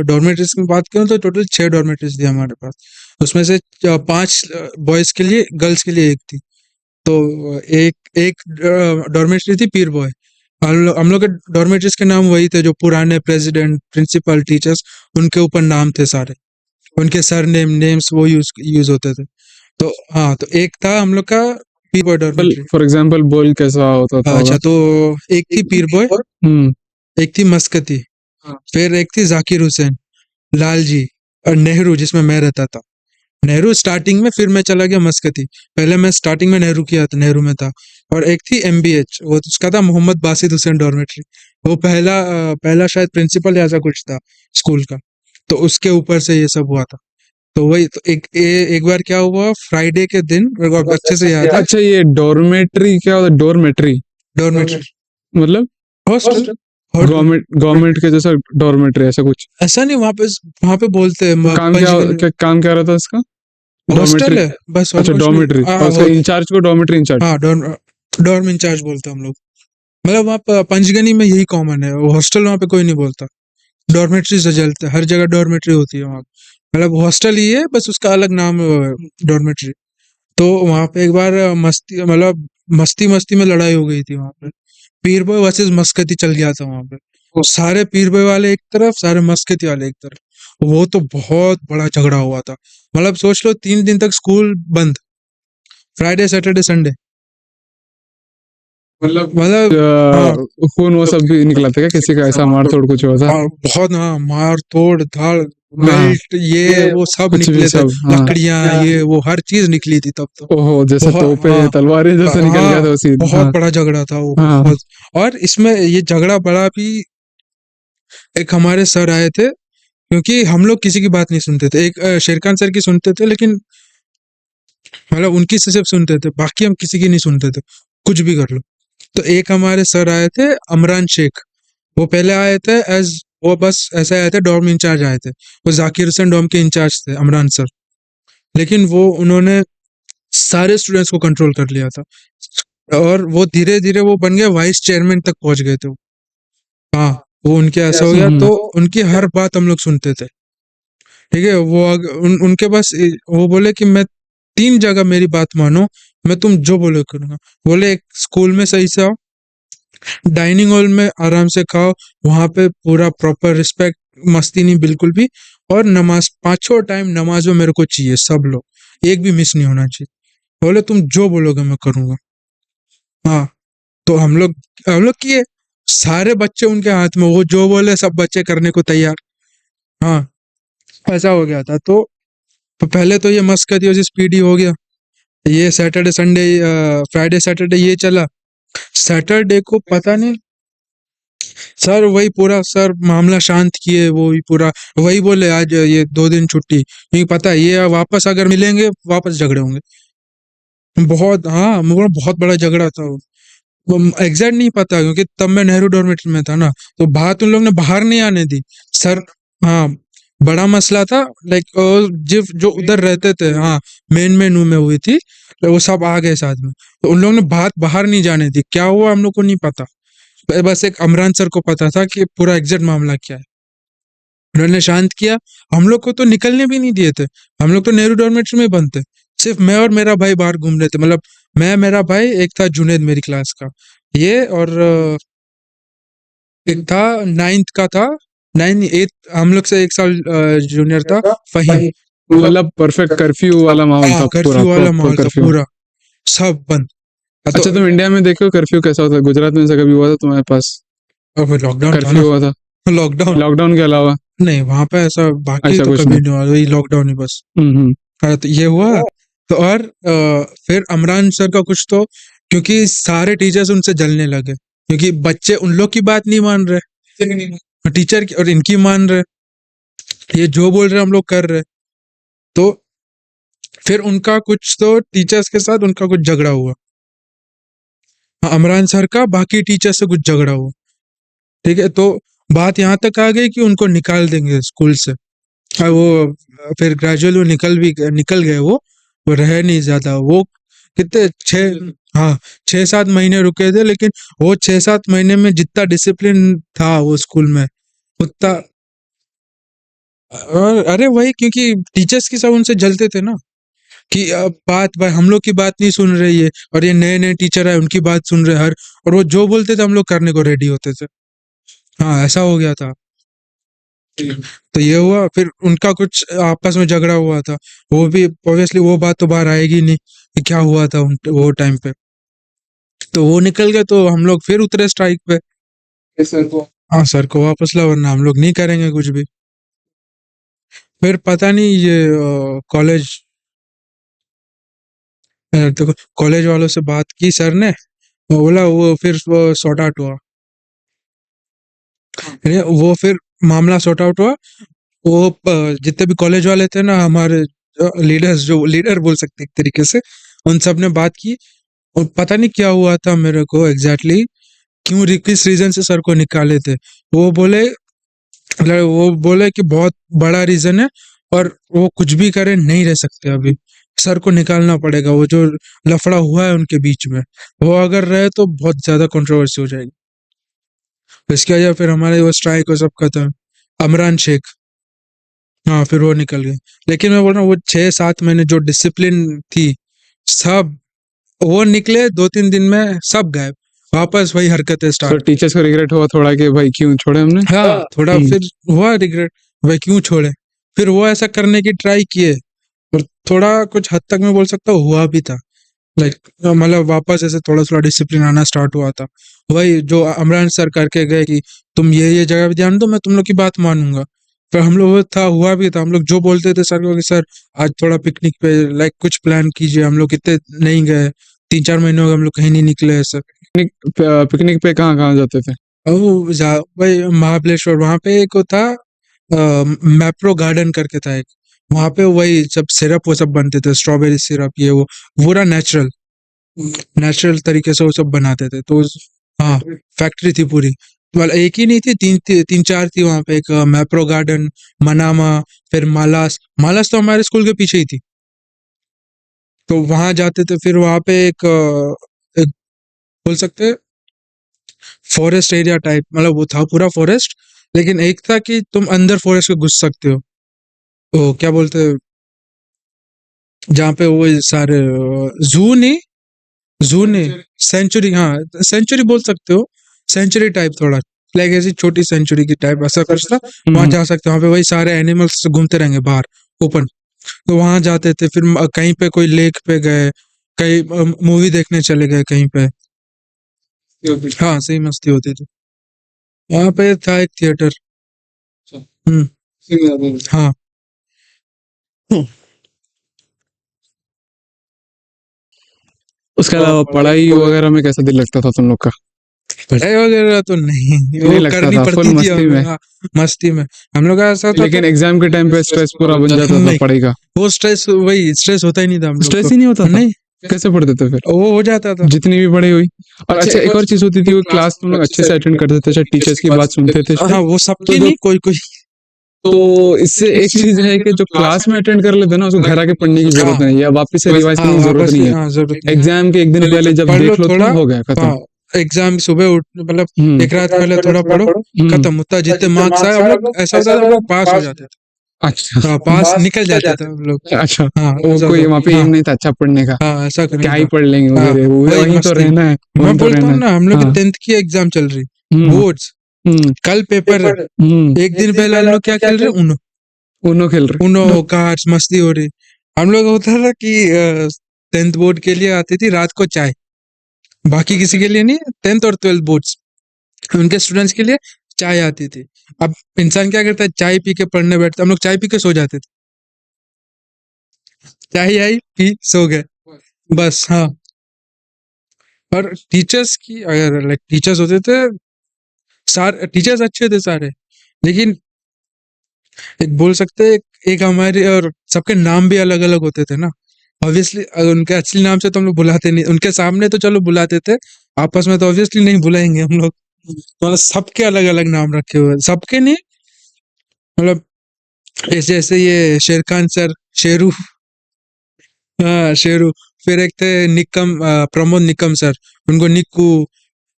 S1: डॉर्मेटरीज की बात करूँ तो टोटल 6 डॉर्मेटरीज थी हमारे पास, उसमें से 5 बॉयज के लिए, गर्ल्स के लिए एक थी। तो एक एक डॉर्मेटरी थी पीर बॉय। हम लोग के डॉर्मेटरीज के नाम वही थे जो पुराने प्रेसिडेंट, प्रिंसिपल, टीचर्स, उनके ऊपर नाम थे सारे, उनके सर नेम्स वो यूज होते थे। तो हाँ, तो एक था हम लोग का पीर बॉय डॉर्मेटरी।
S2: फॉर एग्जाम्पल बोल कैसा होता था
S1: अच्छा, तो एक थी पीर बॉय,
S2: हम्म
S1: एक थी मस्कती, फिर एक थी जाकिर हुसैन, लालजी और नेहरू जिसमें मैं रहता था। नेहरू स्टार्टिंग में, फिर मैं चला गया मस्कती। पहले मैं स्टार्टिंग में नेहरू किया था, नेहरू में था। और एक थी MBH, वो उसका था मोहम्मद बासित हुसैन डॉर्मेटरी। वो पहला शायद प्रिंसिपल या ऐसा कुछ था स्कूल का, तो उसके ऊपर से ये सब हुआ था। तो वही तो एक बार क्या हुआ, फ्राइडे के दिन, मेरे को अब अच्छे से याद है।
S2: अच्छा, ये डॉर्मेट्री क्या होता है? डॉर्मेट्री
S1: डॉर्मेटरी
S2: मतलब
S1: हॉस्टल,
S2: गवर्नमेंट के जैसा डॉर्मेट्री ऐसा कुछ?
S1: ऐसा नहीं, वहां पे बोलते हैं
S2: काम क्या रहता है इसका?
S1: Hostel
S2: dormitory.
S1: है बस, और
S2: अच्छा,
S1: कुछ नहीं।
S2: डॉर्मेट्री, और उसका इंचार्ज को डॉर्मेट्री इंचार्ज।
S1: हाँ, डॉर्म इंचार्ज बोलते हैं हम लोग। मतलब वहाँ पर पंचगनी में यही कॉमन है, हॉस्टल वहाँ पे कोई नहीं बोलता। डॉर्मेट्री से चलते हर जगह डॉर्मेट्री होती है वहाँ पे। मतलब हॉस्टल ही है, बस उसका अलग नाम है डॉर्मेट्री। तो वहाँ पे एक बार मस्ती मस्ती में लड़ाई हो गई थी वहाँ पे। पीर बॉय वर्सेस मस्कती चल गया था वहाँ पे। वो सारे पीर बॉय वाले एक तरफ, सारे मस्कती वाले एक तरफ। वो तो बहुत बड़ा झगड़ा हुआ था। मतलब सोच लो 3 दिन तक स्कूल बंद, फ्राइडे सैटरडे संडे। मतलब हाँ,
S2: खून वो सब भी निकला था क्या? किसी का ऐसा मार तोड़ कुछ हुआ था?
S1: बहुत, हाँ, मार तोड़ धाड़,
S2: हाँ,
S1: बेल्ट, ये वो सब
S2: कुछ भी
S1: निकले थे,
S2: सब, हाँ।
S1: लकड़ियां, ये वो हर चीज निकली थी तब तो।
S2: ओहो, जैसे
S1: बहुत,
S2: तोपे
S1: हाँ,
S2: तलवारें जैसे निकल गया था उसी।
S1: बहुत
S2: हाँ,
S1: बड़ा झगड़ा था वो,
S2: हाँ।
S1: बहुत। और इसमें ये झगड़ा बड़ा भी, एक हमारे सर आए थे, क्योंकि हम लोग किसी की बात नहीं सुनते थे। एक शेरखान सर की सुनते थे, लेकिन मतलब उनकी सिर्फ सुनते थे, बाकी हम किसी की नहीं सुनते थे, कुछ भी कर लो। तो एक हमारे सर आए थे, अमरान शेख। वो पहले आए थे वो बस ऐसे आए थे, डॉर्म इंचार्ज आए थे। वो जाकिर हुसैन डॉर्म के इंचार्ज थे, अमरान सर। लेकिन वो उन्होंने सारे स्टूडेंट्स को कंट्रोल कर लिया था, और वो धीरे धीरे वो बन गए वाइस चेयरमैन तक पहुंच गए थे वो। हाँ, वो उनके ऐसा हो गया, तो उनकी हर बात हम लोग सुनते थे। ठीक है, उनके पास वो बोले कि मैं 3 जगह मेरी बात मानो, मैं तुम जो बोले करूंगा। बोले एक स्कूल में सही से आओ, डाइनिंग हॉल में आराम से खाओ, वहां पे पूरा प्रॉपर रिस्पेक्ट, मस्ती नहीं बिल्कुल भी। और नमाज 5 टाइम नमाज में मेरे को चाहिए, सब लोग, एक भी मिस नहीं होना चाहिए। बोले तुम जो बोलोगे मैं करूंगा। हाँ, तो हम लोग किए, सारे बच्चे उनके हाथ में, वो जो बोले सब बच्चे करने को तैयार। हाँ, ऐसा हो गया था। तो पहले तो ये मस्कत ये स्पीडी हो गया, ये सैटरडे संडे, फ्राइडे सैटरडे ये चला। सैटरडे को पता नहीं, सर वही पूरा सर मामला शांत किए, वो ही पूरा वही बोले आज ये 2 दिन छुट्टी, क्योंकि पता है ये वापस अगर मिलेंगे वापस झगड़े होंगे। बहुत, हाँ, मुझे बहुत बड़ा झगड़ा था वो एग्जैक्ट नहीं पता, क्योंकि तब मैं नेहरू डॉर्मेटरी में था ना, तो बात उन लोग ने बाहर नहीं आने दी सर। हाँ, बड़ा मसला था, लाइक जो उधर रहते थे, हाँ, मेन रूम में हुई थी, तो वो सब आ गए साथ में, तो उन लोगों ने बात बाहर नहीं जाने दी। क्या हुआ हम लोग को नहीं पता, बस एक अमरान सर को पता था कि पूरा एग्जैक्ट मामला क्या है। उन्होंने शांत किया। हम लोग को तो निकलने भी नहीं दिए थे। हम लोग तो नेहरू डॉर्मेट्री में बंद थे। सिर्फ मैं और मेरा भाई बाहर घूम रहे थे। मतलब मैं, मेरा भाई, एक था जुनेद मेरी क्लास का, ये, और एक था 9th का था, 8 हम लोग से 1 साल जूनियर था, फहीम।
S2: मतलब परफेक्ट कर्फ्यू वाला माहौल था, पूरा
S1: कर्फ्यू वाला
S2: प्रॉपर
S1: माहौल था,
S2: कर्फ्यू।
S1: पूरा सब बंद।
S2: अच्छा, तुम इंडिया में देखो कर्फ्यू कैसा होता है? गुजरात में ऐसा कभी हुआ था तुम्हारे पास?
S1: लॉकडाउन था
S2: कर्फ्यू
S1: ना,
S2: हुआ था
S1: लॉकडाउन।
S2: लॉकडाउन के अलावा?
S1: नहीं, वहां पे ऐसा बाकी
S2: अच्छा,
S1: तो
S2: कुछ
S1: कभी
S2: नहीं।
S1: नहीं हुआ, वही लॉकडाउन ही बस।
S2: हम्म।
S1: हाँ, तो ये हुआ। तो और फिर अमरान सर का कुछ तो, क्योंकि सारे टीचर्स उनसे जलने लगे, क्योंकि बच्चे उन लोग की बात नहीं मान रहे, टीचर की और इनकी मान रहे, ये जो बोल रहे हम लोग कर रहे। तो फिर उनका कुछ तो टीचर्स के साथ उनका कुछ झगड़ा हुआ। हाँ, अमरान सर का बाकी टीचर से कुछ झगड़ा हुआ, ठीक है। तो बात यहाँ तक आ गई कि उनको निकाल देंगे स्कूल से। वो फिर ग्रेजुअली वो निकल गए, वो रहे नहीं ज्यादा। वो कितने 6-7 महीने रुके थे, लेकिन वो 6-7 महीने में जितना डिसिप्लिन था वो स्कूल में उतना। और अरे वही, क्योंकि टीचर्स की सब उनसे जलते थे ना, कि बात भाई हम लोग की बात नहीं सुन रही है, और ये नए नए टीचर है उनकी बात सुन रहे हर, और वो जो बोलते थे हम लोग करने को रेडी होते थे। हाँ, ऐसा हो गया था। तो ये हुआ, फिर उनका कुछ आपस में झगड़ा हुआ था। वो भी ऑब्वियसली वो बात तो बाहर आएगी नहीं कि क्या हुआ था वो टाइम पे। तो वो निकल गए, तो हम लोग फिर उतरे स्ट्राइक पे।
S2: सर को
S1: हाँ, सर को वापस ला, वरना हम लोग नहीं करेंगे कुछ भी। फिर पता नहीं ये कॉलेज, तो कॉलेज वालों से बात की सर ने, वो बोला वो फिर सॉर्ट आउट हुआ। वो फिर मामला सॉर्ट आउट हुआ। वो जितने भी कॉलेज वाले थे ना, हमारे लीडर्स, जो लीडर बोल सकते एक तरीके से, उन सब ने बात की। और पता नहीं क्या हुआ था मेरे को एग्जैक्टली, क्यों किस रीजन से सर को निकाले थे। वो बोले वो बोले कि बहुत बड़ा रीजन है, और वो कुछ भी करे नहीं रह सकते अभी, सर को निकालना पड़ेगा। वो जो लफड़ा हुआ है उनके बीच में, वो अगर रहे तो बहुत ज्यादा कंट्रोवर्सी हो जाएगी। तो इसकी वजह फिर हमारे वो स्ट्राइक और सब खत्म। अमरान शेख, हाँ, फिर वो निकल गए। लेकिन मैं बोल रहा हूँ, वो 6-7 महीने जो डिसिप्लिन थी, सब वो निकले 2-3 दिन में, सब गायब, वापस वही हरकतें
S2: तो
S1: स्टार्ट।
S2: टीचर्स को रिग्रेट हुआ थोड़ा कि भाई क्यों छोड़े हमने?
S1: हाँ, थोड़ा फिर हुआ रिग्रेट, भाई क्यों छोड़े। फिर वो ऐसा करने की ट्राई किए, और थोड़ा कुछ हद तक मैं बोल सकता हूँ हुआ भी था। लाइक मतलब वापस ऐसे थोड़ा थोड़ा डिसिप्लिन आना स्टार्ट हुआ था। वही जो अमरान सर करके गए कि तुम ये जगह पे ध्यान दो, मैं तुम लोग की बात मानूंगा। फिर हम लोग था, हुआ भी था। हम लोग जो बोलते थे सर को कि सर आज थोड़ा पिकनिक पे लाइक कुछ प्लान कीजिए, हम लोग कितने नहीं गए, 3-4 महीने हो गए हम लोग कहीं नहीं निकले ऐसे।
S2: पिकनिक पे कहाँ जाते थे?
S1: भाई महाबलेश्वर, वहां पे एक वो था मैप्रो गार्डन करके था एक, वहां पे वही सब सिरप वो सब बनते थे, स्ट्रॉबेरी सिरप, ये वो पूरा नेचुरल तरीके से वो सब बनाते थे। तो हाँ, फैक्ट्री थी पूरी, मतलब एक ही नहीं थी, 3-4 थी वहां पे। एक मैप्रो गार्डन, मनामा, फिर मालास तो हमारे स्कूल के पीछे ही थी। तो वहां जाते थे। फिर वहां पे एक बोल सकते फॉरेस्ट एरिया टाइप, मतलब वो था पूरा फॉरेस्ट, लेकिन एक था कि तुम अंदर फॉरेस्ट में घुस सकते हो। तो क्या बोलते हैं, जहाँ पे वो सारे जू नहीं, सेंचुरी, हाँ सेंचुरी बोल सकते हो, सेंचुरी टाइप थोड़ा, लाइक ऐसी छोटी सेंचुरी की टाइप ऐसा कुछ था। वहां जा सकते हो, वहां पे वही सारे एनिमल्स घूमते रहेंगे बाहर ओपन। तो वहां जाते थे। फिर कहीं पे कोई लेक पे गए, कहीं मूवी देखने चले गए कहीं पे। हाँ, सही मस्ती होती थी। वहां पे था एक थिएटर। हाँ।
S2: उसके अलावा पढ़ाई वगैरह में कैसा दिल लगता था तुम लोग का?
S1: पढ़ाई वगैरह तो नहीं, वो
S2: लगता
S1: करनी
S2: था, full
S1: पड़ती थी
S2: मस्ती में।
S1: हाँ, मस्ती में हम लोग का ऐसा था।
S2: लेकिन एग्जाम के टाइम पे स्ट्रेस पूरा बन जाता था
S1: नहीं,
S2: पढ़ाई का।
S1: वो स्ट्रेस, वही स्ट्रेस होता ही नहीं था हम लोग
S2: स्ट्रेस
S1: को।
S2: ही नहीं होता था?
S1: नहीं,
S2: कैसे पढ़ते थे फिर?
S1: वो हो जाता था।
S2: जितनी भी पढ़ाई हुई। और अच्छा, एक और चीज होती थी, वो क्लास तुम लोग अच्छे से अटेंड करते थे, टीचर्स की बात सुनते थे।
S1: हाँ, वो सबकी नहीं, कोई कोई।
S2: तो इससे एक चीज है कि जो क्लास में अटेंड कर लेते हैं ना, उसको घर आके पढ़ने की जरूरत नहीं, या वापस से रिवाइज करने की जरूरत नहीं है।
S1: जरूरत नहीं है।
S2: एग्जाम के एक दिन
S1: पहले
S2: पहले जब
S1: पढ़ लो
S2: देख लो तो
S1: थोड़ा,
S2: हो गया खत्म।
S1: हाँ, एग्जाम सुबह उठ मतलब
S2: हम्म,
S1: एक रात पहले थोड़ा पढ़ो, खत्म होता, जितने मार्क्स आए हम लोग ऐसा होता था हम लोग पास हो जाते थे।
S2: अच्छा
S1: हाँ, पास निकल जाते थे हम लोग।
S2: अच्छा
S1: हाँ,
S2: वो
S1: ऐसा
S2: कोई
S1: होता
S2: वहाँ पे
S1: हाँ
S2: एम नहीं था अच्छा पढ़ने का,
S1: हाँ ऐसा
S2: क्या
S1: नहीं
S2: ही
S1: था।
S2: पढ़ लेंगे
S1: हाँ,
S2: वगैरह,
S1: वही
S2: वहीं तो
S1: मस्ती।
S2: रहना है,
S1: मैं
S2: वहीं तो
S1: बोलता
S2: रहना
S1: हूँ
S2: है।
S1: ना, हम लोग की
S2: हाँ
S1: 10th की एग्जाम चल रही,
S2: हम्म
S1: बोर्ड्स,
S2: हम्म
S1: कल पेपर है। एक दिन पहले हम लोग क्या खेल रहे, उनो
S2: उनो खेल रहे
S1: उनो कार्ड्स मस्ती हो रही। हम लोग होता था कि 10th बोर्ड के लिए आती थी रात को चाय, बाकी किसी के लिए नहीं, 10th और 12th बोर्ड्स उनके स्टूडेंट्स के लिए चाय आती थी। अब इंसान क्या करता है, चाय पी के पढ़ने बैठता, हम लोग चाय पी के सो जाते थे, चाय आई पी सो गए बस। हाँ, और टीचर्स की अगर लाइक टीचर्स होते थे, सारे टीचर्स अच्छे थे सारे, लेकिन एक बोल सकते हैं एक हमारे, और सबके नाम भी अलग अलग होते थे ना। ऑब्वियसली उनके असली नाम से तो हम लोग बुलाते नहीं, उनके सामने तो चलो बुलाते थे, आपस में तो ऑब्वियसली नहीं बुलाएंगे हम लोग। मतलब सबके अलग अलग नाम रखे हुए, सबके नहीं, मतलब ऐसे ऐसे ये शेर खान सर, शेरू, हाँ शेरू। फिर एक थे निकम, प्रमोद निकम सर, उनको निक्कू।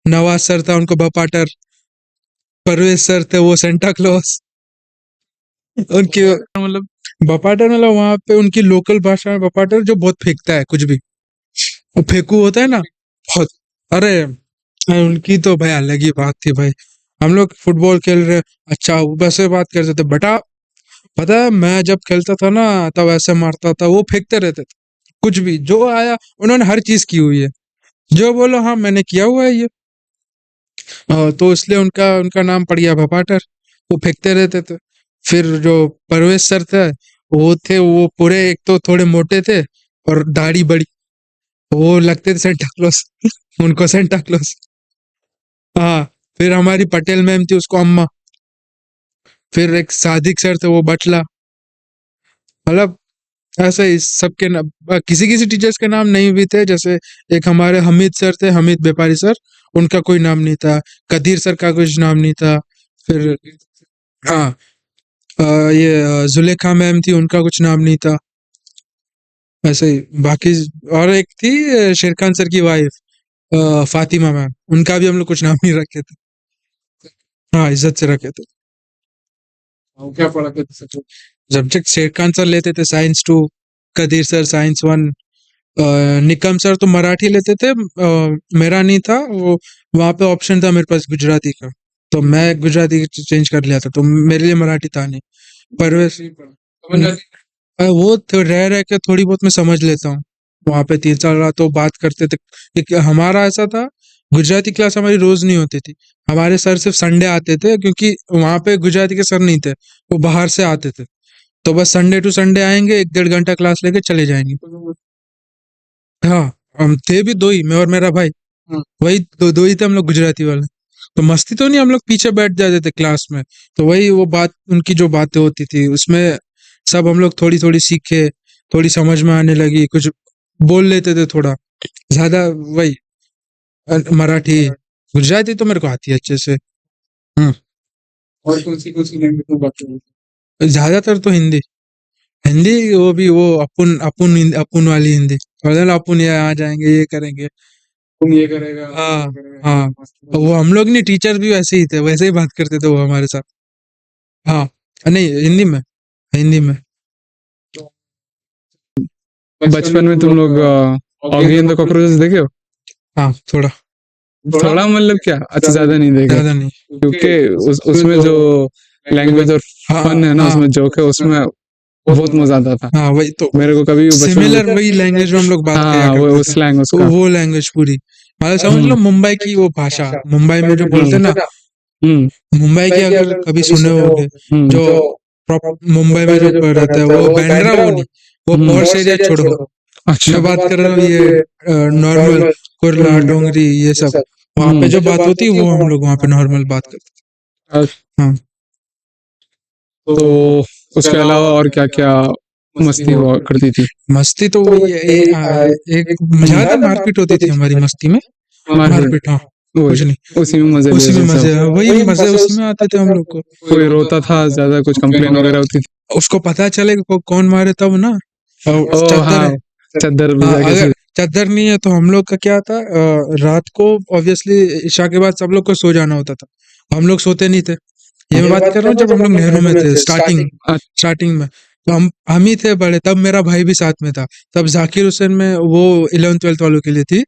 S1: नवाज सर था, उनको बपाटर। परवेज सर थे, वो सेंटा क्लॉज। उनकी मतलब बपाटर, मतलब वहां पे उनकी लोकल भाषा में बपाटर, जो बहुत फेंकता है कुछ भी, वो फेंकू होता है ना बहुत। अरे उनकी तो भाई अलग ही बात थी भाई। हम लोग फुटबॉल खेल रहे, अच्छा वैसे बात करते थे बेटा, पता है मैं जब खेलता था ना तब ऐसे मारता था, वो फेंकते रहते थे कुछ भी जो आया, उन्होंने हर चीज की हुई है, जो बोलो हाँ मैंने किया हुआ है ये। तो इसलिए उनका उनका नाम पड़ गया भपाटर, वो फेंकते रहते थे। फिर जो परवेज सर थे, वो पूरे एक तो थोड़े मोटे थे और दाढ़ी बड़ी, वो लगते थे सेंटा क्लॉज उनको सेंटा क्लॉज। हाँ, फिर हमारी पटेल मैम थी, उसको अम्मा। फिर एक सादिक सर थे, वो बटला। मतलब ऐसे ही सबके नाम, किसी किसी टीचर्स के नाम नहीं भी थे, जैसे एक हमारे हमीद सर थे, हमीद व्यापारी सर, उनका कोई नाम नहीं था। कदीर सर का कुछ नाम नहीं था। फिर हाँ, ये जुलेखा मैम थी, उनका कुछ नाम नहीं था। ऐसे ही बाकी, और एक थी शेर खान सर की वाइफ, फातिमा मैम, उनका भी हम लोग कुछ नाम नहीं रखे थे। हाँ, इज्जत से रखे थे। क्या पढ़ा करते थे सब्जेक्ट, शेर खान सर लेते थे science 2, Kadir sir science 1, Nikam sir तो मराठी लेते थे, मेरा नहीं था वो, वहां पे ऑप्शन था मेरे पास गुजराती का, तो मैं गुजराती चेंज कर लिया था, तो मेरे लिए मराठी था नहीं। परवेश वो रह रह के थोड़ी बहुत मैं समझ लेता हूँ, वहां पे 3 साल रहा तो बात करते थे। हमारा ऐसा था, गुजराती क्लास हमारी रोज नहीं होती थी, हमारे सर सिर्फ संडे आते थे, क्योंकि वहां पे गुजराती के सर नहीं थे, वो बाहर से आते थे, तो बस संडे टू संडे आएंगे, 1-1.5 घंटा क्लास लेके चले जाएंगे। हाँ, हम थे भी दो ही, मैं और मेरा भाई, वही दो ही थे हम लोग गुजराती वाले। तो मस्ती तो नहीं, हम लोग पीछे बैठ जाते थे क्लास में, तो वही वो बात, उनकी जो बातें होती थी उसमें सब हम लोग थोड़ी थोड़ी सीखे, थोड़ी समझ में आने लगी, कुछ बोल लेते थे थोड़ा ज्यादा। वही मराठी, गुजराती तो मेरे को आती है अच्छे से। और कौन सी लैंग्वेज में बात करते, ज्यादातर तो हिंदी। हिंदी, वो भी वो अपुन वाली हिंदी, अपुन ये आ जाएंगे, ये करेंगे, तुम ये करेगा, हाँ हाँ। वो हम लोग नहीं, टीचर भी वैसे ही थे, वैसे ही बात करते थे वो हमारे साथ। हाँ, नहीं हिंदी में, हिंदी में।
S2: बचपन में तुम लोग ऑगी एंड द कॉकरोचेस देखे हो?
S1: हाँ, थोड़ा
S2: थोड़ा मतलब क्या, अच्छा ज्यादा नहीं देखे,
S1: ज्यादा नहीं।
S2: क्योंकि उसमें जो लैंग्वेज और
S1: हाँ
S2: फन है ना,
S1: हाँ
S2: उसमें जोक है, उसमें बहुत मजा आता था।
S1: हाँ, वही तो
S2: मेरे को कभी बचपन
S1: सिमिलर
S2: में,
S1: वही लैंग्वेज में हम लोग बात किया
S2: हाँ वो
S1: करते थे,
S2: स्लैंग उसका,
S1: वो लैंग्वेज पूरी, मतलब समझ लो मुंबई की वो भाषा, मुंबई में जो बोलते हैं ना, मुंबई के अगर कभी सुने होगे, जो मुंबई में जो रहता है वो बैंड्रा, वो नहीं, वो पॉश एरिया छोड़ो,
S2: अच्छा
S1: मैं बात कर रहा हूँ ये नॉर्मल कुर्ला डोंगरी ये सब, वहां पे जो बात होती है वो हम लोग वहां पे नॉर्मल बात करते हैं। हाँ,
S2: तो उसके अलावा और क्या क्या मस्ती हुआ करती थी?
S1: मस्ती तो वही एक ज्यादा मारपीट होती थी हमारी मस्ती में, मारपीट हाँ, कुछ नहीं,
S2: उसी में मजे
S1: उसी में
S2: लेते
S1: मजे,
S2: सब,
S1: वही मजे उसी में आते थे हम लोग को।
S2: कोई रोता था ज्यादा, कुछ कंप्लेन वगैरह होती थी?
S1: उसको पता चलेगा कौन मारे तब ना, और
S2: ओ
S1: चादर
S2: हाँ,
S1: है,
S2: चादर
S1: हाँ
S2: भिजा के
S1: अगर चादर नहीं है तो हम लोग का क्या था, रात को ऑब्वियसली ईशा के बाद सब लोग को सो जाना होता था, हम लोग सोते नहीं थे। ये मैं बात कर रहा हूँ जब हम लोग नेहरू में थे, स्टार्टिंग में। तो हम ही थे बड़े, तब मेरा भाई भी साथ में था। तब जाकिर हुसैन में वो 11th-12th वालों के लिए थी,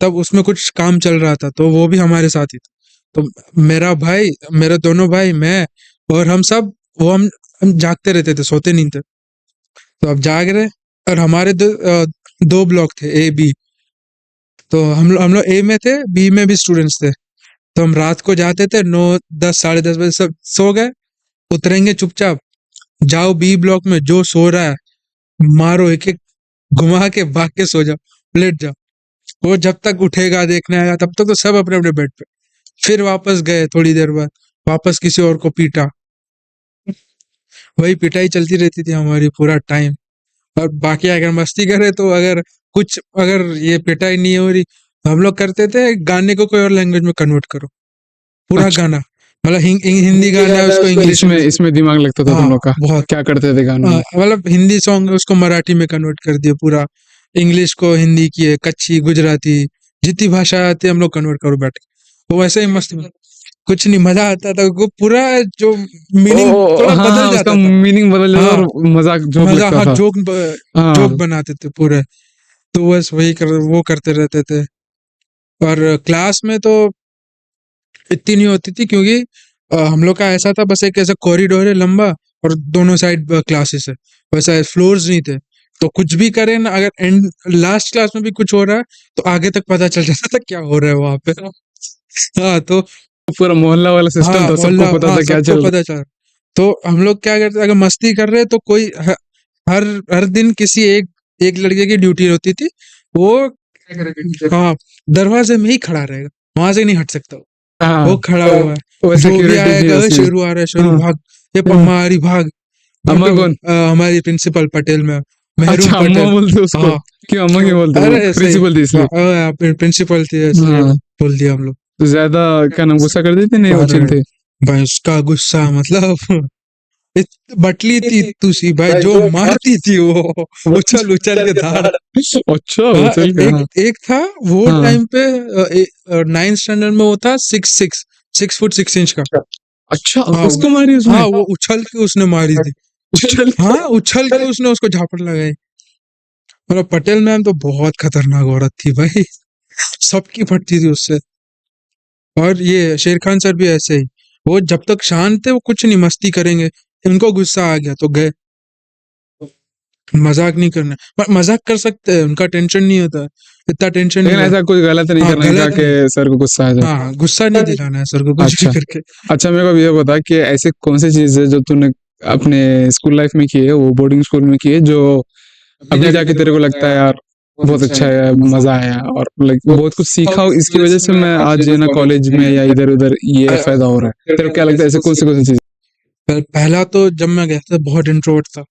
S1: तब उसमें कुछ काम चल रहा था तो वो भी हमारे साथ ही था। तो मेरा भाई, मेरे दोनों भाई, मैं और हम सब, वो हम जागते रहते थे, सोते नहीं थे। तो अब जाग रहे, और हमारे दो ब्लॉक थे, ए बी। तो हम लोग ए में थे, बी में भी स्टूडेंट्स थे। तो हम रात को जाते थे 9, 10, 10:30 बजे सब सो गए, उतरेंगे चुपचाप, जाओ बी ब्लॉक में, जो सो रहा है मारो, एक एक घुमा के भाग के सो जाओ, लेट जाओ। वो जब तक उठेगा देखने आएगा तब तक तो सब अपने अपने बेड पे। फिर वापस गए, थोड़ी देर बाद वापस किसी और को पीटा, वही पिटाई चलती रहती थी हमारी पूरा टाइम। और बाकी अगर मस्ती करे तो अगर ये पिटाई नहीं हो रही तो हम लोग करते थे, गाने को कोई और लैंग्वेज में कन्वर्ट करो, पूरा
S2: अच्छा।
S1: गाना, मतलब हिंदी गाना है उसको इंग्लिश में।
S2: इसमें दिमाग लगता था तुम
S1: हाँ
S2: लोग का,
S1: बहुत।
S2: क्या करते थे गाने में?
S1: मतलब हिंदी सॉन्ग उसको मराठी में कन्वर्ट कर दिया पूरा, इंग्लिश को हिंदी किए, कच्ची गुजराती, जितनी भाषा आती है हम लोग कन्वर्ट करो बैठ के। वो वैसे ही मस्त, कुछ नहीं, मजा आता था, वो पूरा जो मीनिंग थोड़ा
S2: हाँ
S1: बदल
S2: हाँ,
S1: जाता
S2: उसका
S1: था।
S2: मीनिंग बदल जाता
S1: हाँ,
S2: और मजाक जोक
S1: मजा,
S2: लगता
S1: हाँ,
S2: था।
S1: जोक
S2: हाँ
S1: बनाते थे पूरे। तो बस वो करते रहते थे। और क्लास में तो इतनी नहीं होती थी, क्योंकि हम लोग का ऐसा था, बस एक ऐसा कॉरिडोर है लंबा, और दोनों साइड क्लासेस है, वैसा फ्लोर्स नहीं थे। तो कुछ भी करें ना, अगर एंड लास्ट क्लास में भी कुछ हो रहा है तो आगे तक पता चल जाता था क्या हो रहा है वहां पे। हाँ तो,
S2: पूरा मोहल्ला वाला सिस्टम
S1: हाँ
S2: था,
S1: मोहल्ला,
S2: सबको पता
S1: हाँ
S2: था क्या
S1: सबको
S2: चल
S1: पता चला। तो हम लोग क्या करते, अगर मस्ती कर रहे तो कोई हर हर दिन किसी एक लड़के की ड्यूटी होती थी, वो हाँ दरवाजे में ही खड़ा रहेगा, वहां से नहीं हट सकता।
S2: रहा।
S1: वो खड़ा हुआ है,
S2: वो
S1: जो भी
S2: सिक्योरिटी थी
S1: आएगा, "ओए,
S2: उसमें।
S1: शेरू आ रहा है, शेरू
S2: हाँ
S1: भाग, ये
S2: हाँ।
S1: पम्मा आ रही, भाग
S2: अम्मा
S1: भागो।"
S2: कौन?
S1: हमारी प्रिंसिपल पटेल में, महरूम
S2: अच्छा, अम्मा
S1: पटेल।
S2: बोलते उसको?
S1: हाँ,
S2: क्यों अम्मा क्यों बोलते? वो
S1: अरे ऐसे ही,
S2: प्रिंसिपल थी इसलिए?
S1: प्रिंसिपल थी इसलिए
S2: हाँ,
S1: बोल दिया हम लोग।
S2: तो ज्यादा क्या नाम, गुस्सा कर देते? नहीं, वो
S1: अरे
S2: चिल थे?
S1: भाई उसका गुस्सा मतलब बटली थी तुसी भाई, जो मारती थी वो, उछल उछल के धाड़।
S2: अच्छा,
S1: हाँ,
S2: चल के। हाँ
S1: एक था वो
S2: हाँ।
S1: टाइम पे, 9th स्टैंडर्ड में, वो था 6 फुट 6 इंच का।
S2: अच्छा,
S1: हाँ
S2: उसको मारी उसने?
S1: हाँ, वो उछल के उसने मारी थी।
S2: चल।
S1: हाँ, उछल के उसने उसको झापड़ लगाई। मतलब पटेल मैम तो बहुत खतरनाक औरत थी भाई, सबकी फटती थी उससे। और ये शेर खान सर भी ऐसे ही, वो जब तक शांत थे वो कुछ नहीं, मस्ती करेंगे, उनको गुस्सा आ गया तो गए। मजाक नहीं करना, पर मजाक कर सकते हैं, उनका टेंशन नहीं होता, इतना टेंशन नहीं
S2: लेकिन
S1: होता।
S2: ऐसा कुछ गलत नहीं
S1: हाँ
S2: करना है क्या
S1: गलत
S2: कि
S1: नहीं,
S2: सर को गुस्सा आ जाए?
S1: हाँ गुस्सा नहीं दिलाना है सर को कुछ भी
S2: अच्छा
S1: करके।
S2: अच्छा, मेरे को ये बता कि ऐसे कौन सी चीज है जो तूने अपने स्कूल लाइफ में की है, वो बोर्डिंग स्कूल में की है, जो अभी जाके तेरे को लगता है यार बहुत अच्छा है, मजा आया, और लाइक बहुत कुछ सीखा हो, इसकी वजह से मैं आज ये ना कॉलेज में या इधर उधर ये फायदा हो रहा है? तेरे को क्या लगता है ऐसे कौन सी चीज?
S1: पहला तो जब मैं गया था बहुत इंट्रोवर्ट था,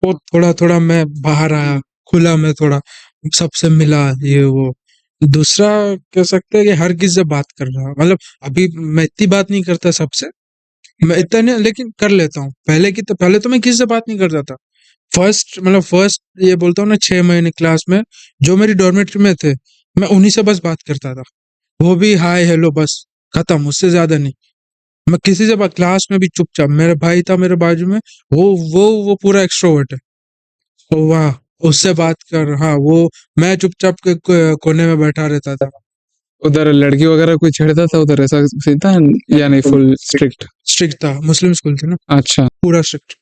S1: वो थोड़ा थोड़ा मैं बाहर आया, खुला, मैं थोड़ा सबसे मिला, ये वो। दूसरा कह सकते हैं कि हर किसी से बात कर रहा, मतलब अभी मैं इतनी बात नहीं करता सबसे, मैं इतना नहीं, लेकिन कर लेता हूँ। पहले तो मैं किसी से बात नहीं करता था। फर्स्ट ये बोलता हूँ ना, 6 महीने क्लास में जो मेरी डॉर्मेट्री में थे, मैं उन्हीं से बस बात करता था, वो भी हाय हेलो बस, खत्म, उससे ज्यादा नहीं। मैं किसी से क्लास में भी चुपचाप, मेरा भाई था मेरे बाजू में, वो पूरा एक्सट्रोवर्ट है, तो वाह, उससे बात कर, हाँ वो, मैं चुपचाप के कोने में बैठा रहता था।
S2: उधर लड़की वगैरह कोई छेड़ता था उधर, ऐसा सीन था या नहीं? Full strict?
S1: स्ट्रिक्ट था, मुस्लिम स्कूल थी ना,
S2: अच्छा।
S1: पूरा स्ट्रिक्ट।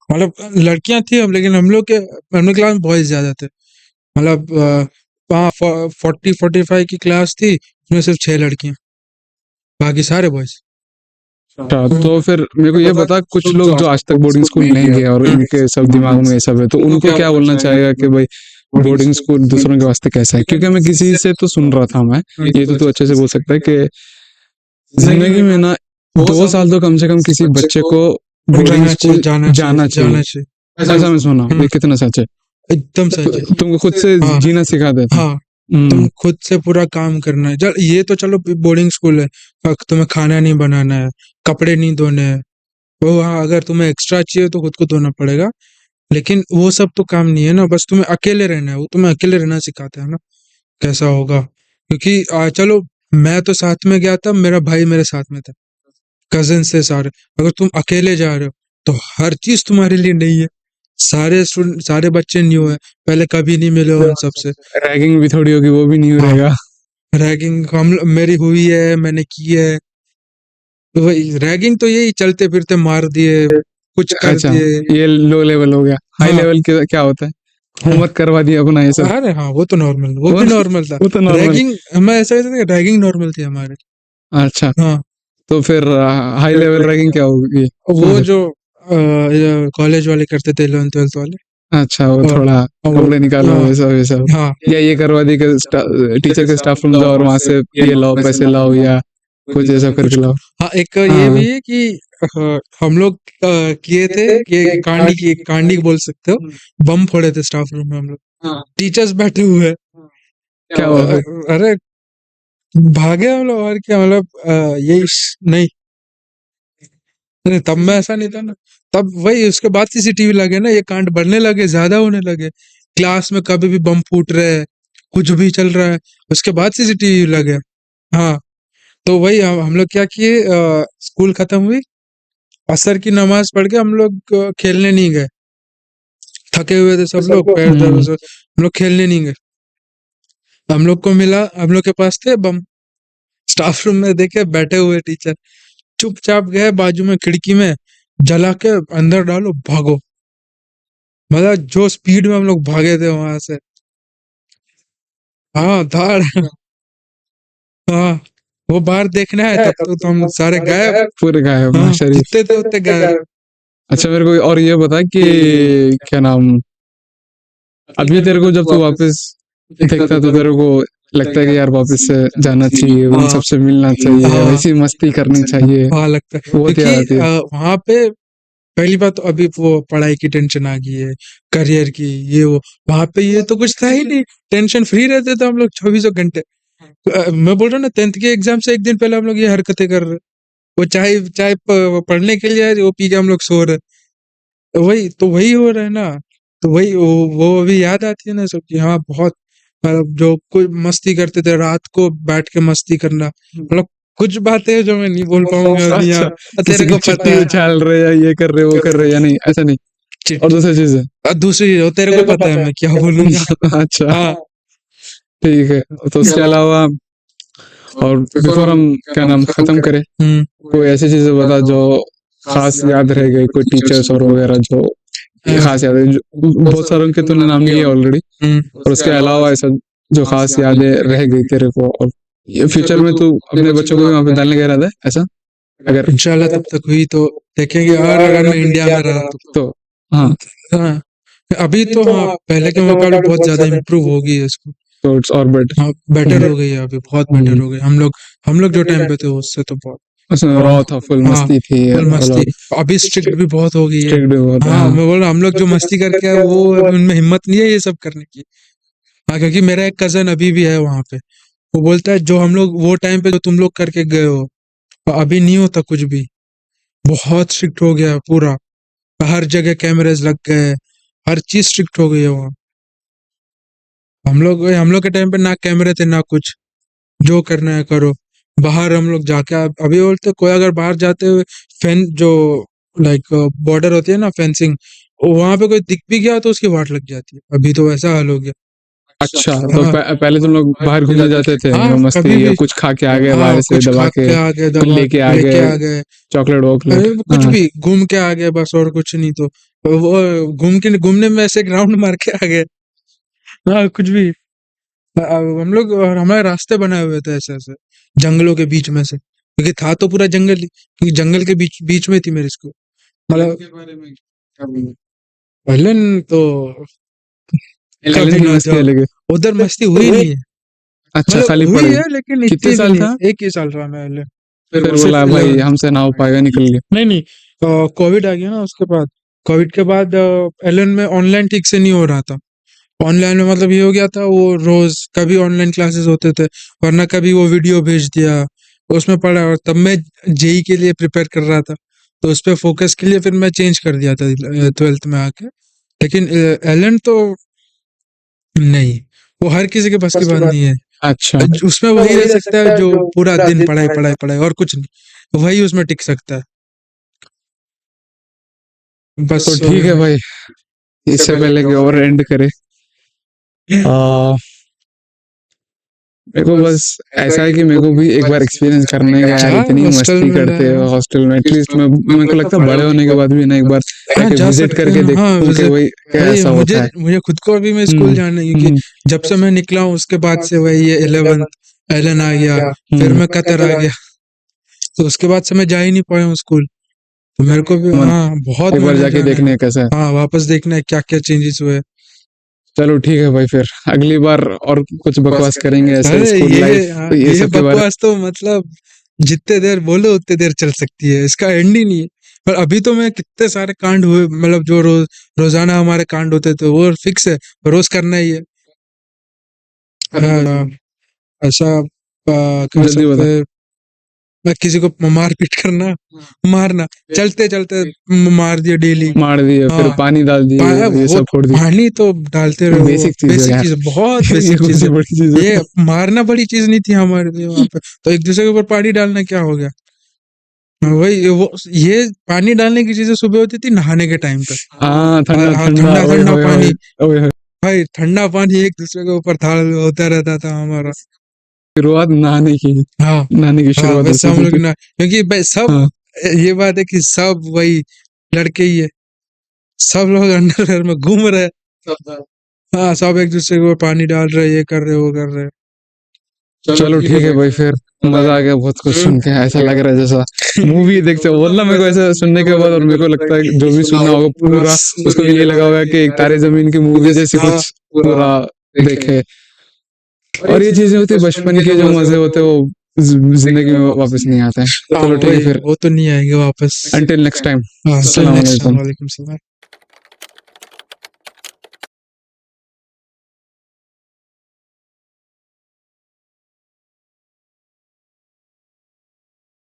S1: मतलब लड़कियां थी हम, लेकिन हम लोग क्लास में बॉयज ज्यादा थे। मतलब 40-45 की क्लास थी, उसमें सिर्फ 6 लड़कियां, बाकी सारे बॉयज।
S2: अच्छा, तो फिर मेरे को ये बता, कुछ लोग जो आज तक बोर्डिंग स्कूल नहीं गए और इनके सब दिमाग में ये सब है, तो उनको क्या बोलना चाहेगा कि भाई बोर्डिंग स्कूल दूसरों के वास्ते कैसा है? क्योंकि मैं किसी से तो सुन रहा था, मैं ये तो तू अच्छे से बोल सकता है कि जिंदगी में ना 2 साल तो कम से कम किसी बच्चे को बोर्डिंग स्कूल जाना चाहिए, ऐसा मैं सुना। ये कितना सच है?
S1: एकदम सच है।
S2: तुमको खुद से
S1: हाँ
S2: जीना सिखा देता है।
S1: हाँ, तुम खुद से पूरा काम करना है। ये तो चलो बोर्डिंग स्कूल है, तुम्हें खाना नहीं बनाना है, कपड़े नहीं धोने हैं, वो हाँ, अगर तुम्हें एक्स्ट्रा चाहिए तो खुद को धोना पड़ेगा, लेकिन वो सब तो काम नहीं है ना, बस तुम्हें अकेले रहना है, वो तुम्हें अकेले रहना सिखाते हैं ना। कैसा होगा, क्योंकि चलो मैं तो साथ में गया था, मेरा भाई मेरे साथ में था, कजिन से सारे। अगर तुम अकेले जा रहे हो तो हर चीज तुम्हारे लिए नई है, सारे बच्चे न्यू है, पहले कभी नहीं मिले हो उन सबसे।
S2: रैगिंग भी थोड़ी होगी, वो भी नहीं
S1: हाँ,
S2: रहेगा।
S1: रैगिंग मेरी हुई है, मैंने की है। तो वही रैगिंग तो यही चलते फिरते मार दिए, कुछ कर
S2: अच्छा,
S1: दिए।
S2: ये लो लेवल हो गया। हाई
S1: हाँ
S2: लेवल क्या होता है? होमवर्क करवा दिया अपना ये सब।
S1: अरे हाँ, वो तो नॉर्मल, वो भी नॉर्मल था।
S2: वो तो नॉर्मल।
S1: रैगिंग हमें ऐसा कहते थे, रैगिंग नॉर्मल थी हमारे।
S2: अच्छा,
S1: हाँ,
S2: तो फिर हाई लेवल रैगिंग क्या होगी?
S1: वो जो कॉलेज वाले करते थे, 11th 12th वाले।
S2: अच्छा, वो
S1: हाँ,
S2: थोड़ा
S1: वो
S2: कपड़े निकालो,
S1: हाँ
S2: ये सब
S1: हाँ
S2: या ये करवा दी कि टीचर के स्टाफ रूम जाओ और वहां से ये लाओ, पैसे लाओ, या कुछ ऐसा करके लाओ।
S1: हाँ, एक ये भी है कि हम लोग किए थे कि कांडी बोल सकते हो, बम फोड़े थे स्टाफ रूम में हम लोग, टीचर्स बैठे हुए हैं।
S2: क्या हुआ फिर?
S1: अरे भागे हम लोग, और क्या, मतलब यही नहीं, नहीं तब में ऐसा नहीं था ना। तब वही उसके बाद सीसीटीवी लगे ना, ये कांड बढ़ने लगे, ज्यादा होने लगे, क्लास में कभी भी बम फूट रहे हैं, कुछ भी चल रहा है, उसके बाद सीसीटीवी लगे। हाँ, तो वही हम लोग क्या किए, स्कूल खत्म हुई, असर की नमाज पढ़ के हम लोग खेलने नहीं गए, थके हुए थे सब लोग, पैर दर्द से, हम लोग खेलने नहीं गए। हम लोग को मिला, हम लोग के पास थे बम, स्टाफ रूम में देखे बैठे हुए टीचर, चुपचाप गए बाजू में खिड़की में, जला के अंदर डालो, भागो। मतलब जो स्पीड में हम लोग भागे थे वहां से। हाँ धाड़। हाँ, वो बाहर देखने आए तब तो हम सारे गायब।
S2: पूरे गायब
S1: हाँ,
S2: शरीफ।
S1: जितने थे उतने गायब।
S2: अच्छा, मेरे को और ये बता कि क्या नाम, अभी तेरे को जब तू वापस देखता तो तेरे को लगता है कि यार वापस से जाना चाहिए, उन
S1: हाँ
S2: सबसे मिलना चाहिए,
S1: हाँ
S2: वैसी मस्ती करनी चाहिए,
S1: हाँ, लगता है
S2: बहुत
S1: क्योंकि
S2: याद आती है।
S1: वहां पे पहली बात तो अभी वो पढ़ाई की टेंशन आ गई है, करियर की, ये वो। वहां पे ये तो कुछ था ही नहीं, टेंशन फ्री रहते थे हम लोग 24 घंटे। मैं बोल रहा हूँ ना, 10th के एग्जाम से एक दिन पहले हम लोग ये हरकतें कर रहे, वो चाय चाय पढ़ने के लिए वो पी के हम लोग सो रहे, वही तो वही हो रहा है ना। तो वही वो अभी याद आती है ना सबकी। हाँ बहुत, मतलब जो कोई मस्ती करते थे रात को बैठ के मस्ती करना, मतलब कुछ बातें हैं जो मैं नहीं बोल पाऊंगा अभी
S2: अच्छा,
S1: यहाँ,
S2: जैसे
S1: तेरे
S2: कि
S1: को पता
S2: चिट्ठी
S1: है।
S2: उछाल रहे या ये कर रहे वो कर रहे, या नहीं ऐसा नहीं? और दूसरी चीज है।
S1: दूसरी वो तेरे को पता है मैं क्या बोलूंगा।
S2: अच्छा,
S1: हाँ
S2: ठीक है। तो उसके अलावा, और बिफोर हम क्या नाम खत्म करें,
S1: हम्म
S2: कोई ऐसी चीजें बता जो खास याद रह गई, कोई टीचर्स और वगैरह जो खास याद है, बहुत सारों के तूने नाम लिए ऑलरेडी,
S1: हम्म
S2: और उसके अलावा ऐसा जो खास यादें रह गई तेरे को, और ये फ्यूचर में तू अपने बच्चों को भी वहां पे डालने का इरादा है ऐसा, अगर?
S1: इंशाल्लाह तब तक हुई तो देखेंगे, और अगर मैं इंडिया में रहा
S2: तो हाँ,
S1: हाँ, अभी तो हाँ पहले के मुकाबले बहुत ज्यादा इम्प्रूव हो गई है इसको।
S2: तो इट्स और बेटर।
S1: हाँ बेटर हो गई है अभी, बहुत बेटर हो गई। हम लोग जो टाइम पे थे उससे तो बहुत।
S2: उसमें रॉ था, फुल
S1: हाँ
S2: मस्ती थी,
S1: फुल मस्ती,
S2: मतलब
S1: अभी स्ट्रिक्ट भी बहुत हो गई है।
S2: स्ट्रिक्ट भी बहुत है।
S1: हाँ
S2: हाँ,
S1: मैं बोल रहा हूँ, हम लोग जो मस्ती करके आए वो अभी उनमें हिम्मत नहीं है ये सब करने की। हाँ, क्योंकि मेरा एक कजन अभी भी है वहां पे, वो बोलता है जो हम लोग वो टाइम पे जो तुम लोग करके गए हो, अभी नहीं होता कुछ भी, बहुत स्ट्रिक्ट हो गया है पूरा, हर जगह कैमरेज लग गए, हर चीज स्ट्रिक्ट हो गई है वहाँ। हम लोग के टाइम पे ना कैमरे थे ना कुछ, जो करना है करो। बाहर हम लोग जाके अभी बोलते कोई अगर बाहर जाते हुए जो लाइक बॉर्डर होती है ना, फेंसिंग, वहां पे कोई दिख भी गया तो उसकी वाट लग जाती है। अभी तो वैसा हाल हो गया।
S2: अच्छा, तो
S1: हाँ
S2: पहले तुम लोग बाहर घूमने जाते थे,
S1: हाँ,
S2: मस्ती
S1: कभी
S2: या
S1: भी।
S2: कुछ खा के आ गए
S1: हाँ
S2: बाहर से,
S1: कुछ
S2: दबा
S1: खा
S2: के
S1: के आ गए,
S2: कुछ
S1: दबा
S2: लेके आ
S1: लेके
S2: गए,
S1: आ गए,
S2: चॉकलेट वॉकलेट?
S1: अरे कुछ
S2: हाँ,
S1: भी घूम के आ गए बस, और कुछ नहीं तो। वो घूमने में ऐसे ग्राउंड मार के आ गए। हाँ कुछ भी। हम लोग और हमारे रास्ते बनाए हुए थे ऐसे ऐसे जंगलों के बीच में से, क्योंकि था तो पूरा जंगल ही, क्योंकि जंगल के बीच बीच में थी मेरी स्कूल। मतलब एलन तो
S2: एलन
S1: कभी
S2: की
S1: ना
S2: मस्ती
S1: जाओ,
S2: अलग है।
S1: उधर मस्ती हुई नहीं है।
S2: अच्छा,
S1: मतलब
S2: खाली
S1: हुई
S2: पढ़ाई।
S1: है लेकिन
S2: कितने
S1: इतनी भी
S2: साल
S1: नहीं,
S2: था?
S1: एक ही साल रहा मैं एलन,
S2: फिर
S1: सिर्फ
S2: बोला भाई
S1: 11th।
S2: हमसे ना हो पाएगा, निकल गया।
S1: नहीं नहीं, कोविड आ गया ना उसके बाद। कोविड के बाद एलन में ऑनलाइन ठीक से नहीं हो रहा था। ऑनलाइन में मतलब ये हो गया था, वो रोज कभी ऑनलाइन क्लासेस होते थे, वरना कभी वो वीडियो भेज दिया, उसमें पढ़ा। और तब मैं जेई के लिए प्रिपेयर कर रहा था, तो उस पर फोकस के लिए फिर मैं चेंज कर दिया था 12th में आके। लेकिन एलन तो नहीं, वो हर किसी के बस की बात नहीं है।
S2: अच्छा
S1: उसमें वही रह सकता है जो पूरा दिन पढ़ाई पढ़ाई पढ़ाई और कुछ नहीं, वही उसमें टिक सकता है बस।
S2: तो ठीक है भाई, इससे पहले कि और एंड करे, मेरे को बस ऐसा है कि मेरे को भी एक बार एक्सपीरियंस करने का यार,
S1: जा
S2: इतनी
S1: हॉस्टल
S2: मस्ती
S1: में
S2: करते
S1: जा।
S2: हो हॉस्टल में, एटलीस्ट मैं मेरे को लगता है बड़े होने के बाद भी ना एक बार
S1: हाँ जा
S2: विजिट
S1: सकते
S2: करके
S1: हैं, हाँ
S2: देखूं कि भाई क्या
S1: भाई
S2: ऐसा
S1: मुझे
S2: होता है।
S1: मुझे खुद को अभी मैं स्कूल जाना है, क्योंकि जब से मैं निकला हूँ उसके बाद से वही ये 11th एलन आ गया, फिर मैं कतर आ गया, तो उसके बाद से मैं जा ही नहीं पाया हूँ स्कूल। तो मेरे को भी हाँ बहुत
S2: एक बार
S1: मन है
S2: जाके
S1: जाने
S2: देखने
S1: में।
S2: कैसा है।
S1: हाँ वापस देखना है क्या क्या चेंजेस हुए।
S2: चलो ठीक है भाई, फिर अगली बार और कुछ बकवास करेंगे ऐसे
S1: अरे
S2: स्कूल लाइफ ये
S1: ये
S2: सब के बारे
S1: बकवास तो मतलब जितने देर बोलो उतने देर चल सकती है, इसका एंड ही नहीं है। पर अभी तो मैं कितने सारे कांड हुए, मतलब जो रोजाना हमारे कांड होते थे वो फिक्स है, रोज करना ही है। हाँ, ऐसा कर
S2: जल्दी बता।
S1: सकते हैं। मैं किसी को मारपीट करना, मारना, चलते चलते मार दिया डेली।
S2: मार दिए, फिर
S1: हाँ
S2: पानी डाल दिए, ये
S1: वो
S2: सब छोड़ दिए।
S1: पानी तो डालते रहे, वो
S2: बेसिक चीज है
S1: बेसिक
S2: यार,
S1: चीज है, बहुत
S2: ये
S1: बेसिक
S2: कौन
S1: चीज
S2: सी
S1: है।
S2: बड़ी चीज है।
S1: ये मारना बड़ी चीज नहीं थी हमारे लिए वहां पे, तो एक दूसरे के ऊपर पानी डालना क्या हो गया। वही वो ये पानी डालने की चीजें सुबह होती थी नहाने के टाइम पे।
S2: हाँ ठंडा
S1: हाँ,
S2: ठंडा,
S1: ठंडा
S2: ओए
S1: ठंडा
S2: होए
S1: पानी,
S2: होए, ओए होए।
S1: भाई ठंडा पानी एक दूसरे के ऊपर था होता रहता था हमारा।
S2: शुरुआत नहाने की,
S1: हाँ
S2: नहाने की
S1: हाँ
S2: शुरुआत
S1: वैसे
S2: होती
S1: हम
S2: थी
S1: लोग
S2: फिर।
S1: ना, क्योंकि भाई सब
S2: हाँ
S1: ये बात है कि सब वही लड़के ही है, सब लोग अंडरवेयर में घूम रहे हैं। हाँ सब एक दूसरे को पानी डाल रहे, ये कर रहे, वो कर रहे।
S2: चलो ठीक है भाई, फिर मजा आ गया बहुत कुछ सुन के, ऐसा लग रहा है जैसा मूवी देखते हो, बोलना मेरे को ऐसा सुनने के बाद, और मेरे को लगता है कि जो भी सुनना होगा पूरा उसको यही लगा होगा कि एक तारे जमीन की मूवी जैसी कुछ पूरा देखे। और ये चीजें होती है बचपन के, जो मजे होते हैं वो जिंदगी में वापस नहीं आते हैं। चलो ठीक है
S1: वही
S2: फिर,
S1: वो तो नहीं आएंगे वापस।
S2: अंटिल नेक्स्ट टाइम,
S1: हाँ
S2: अस्सलाम
S1: नेक्स्ट टाइम,
S2: वालेकुम।
S1: वालेकुम सलाम।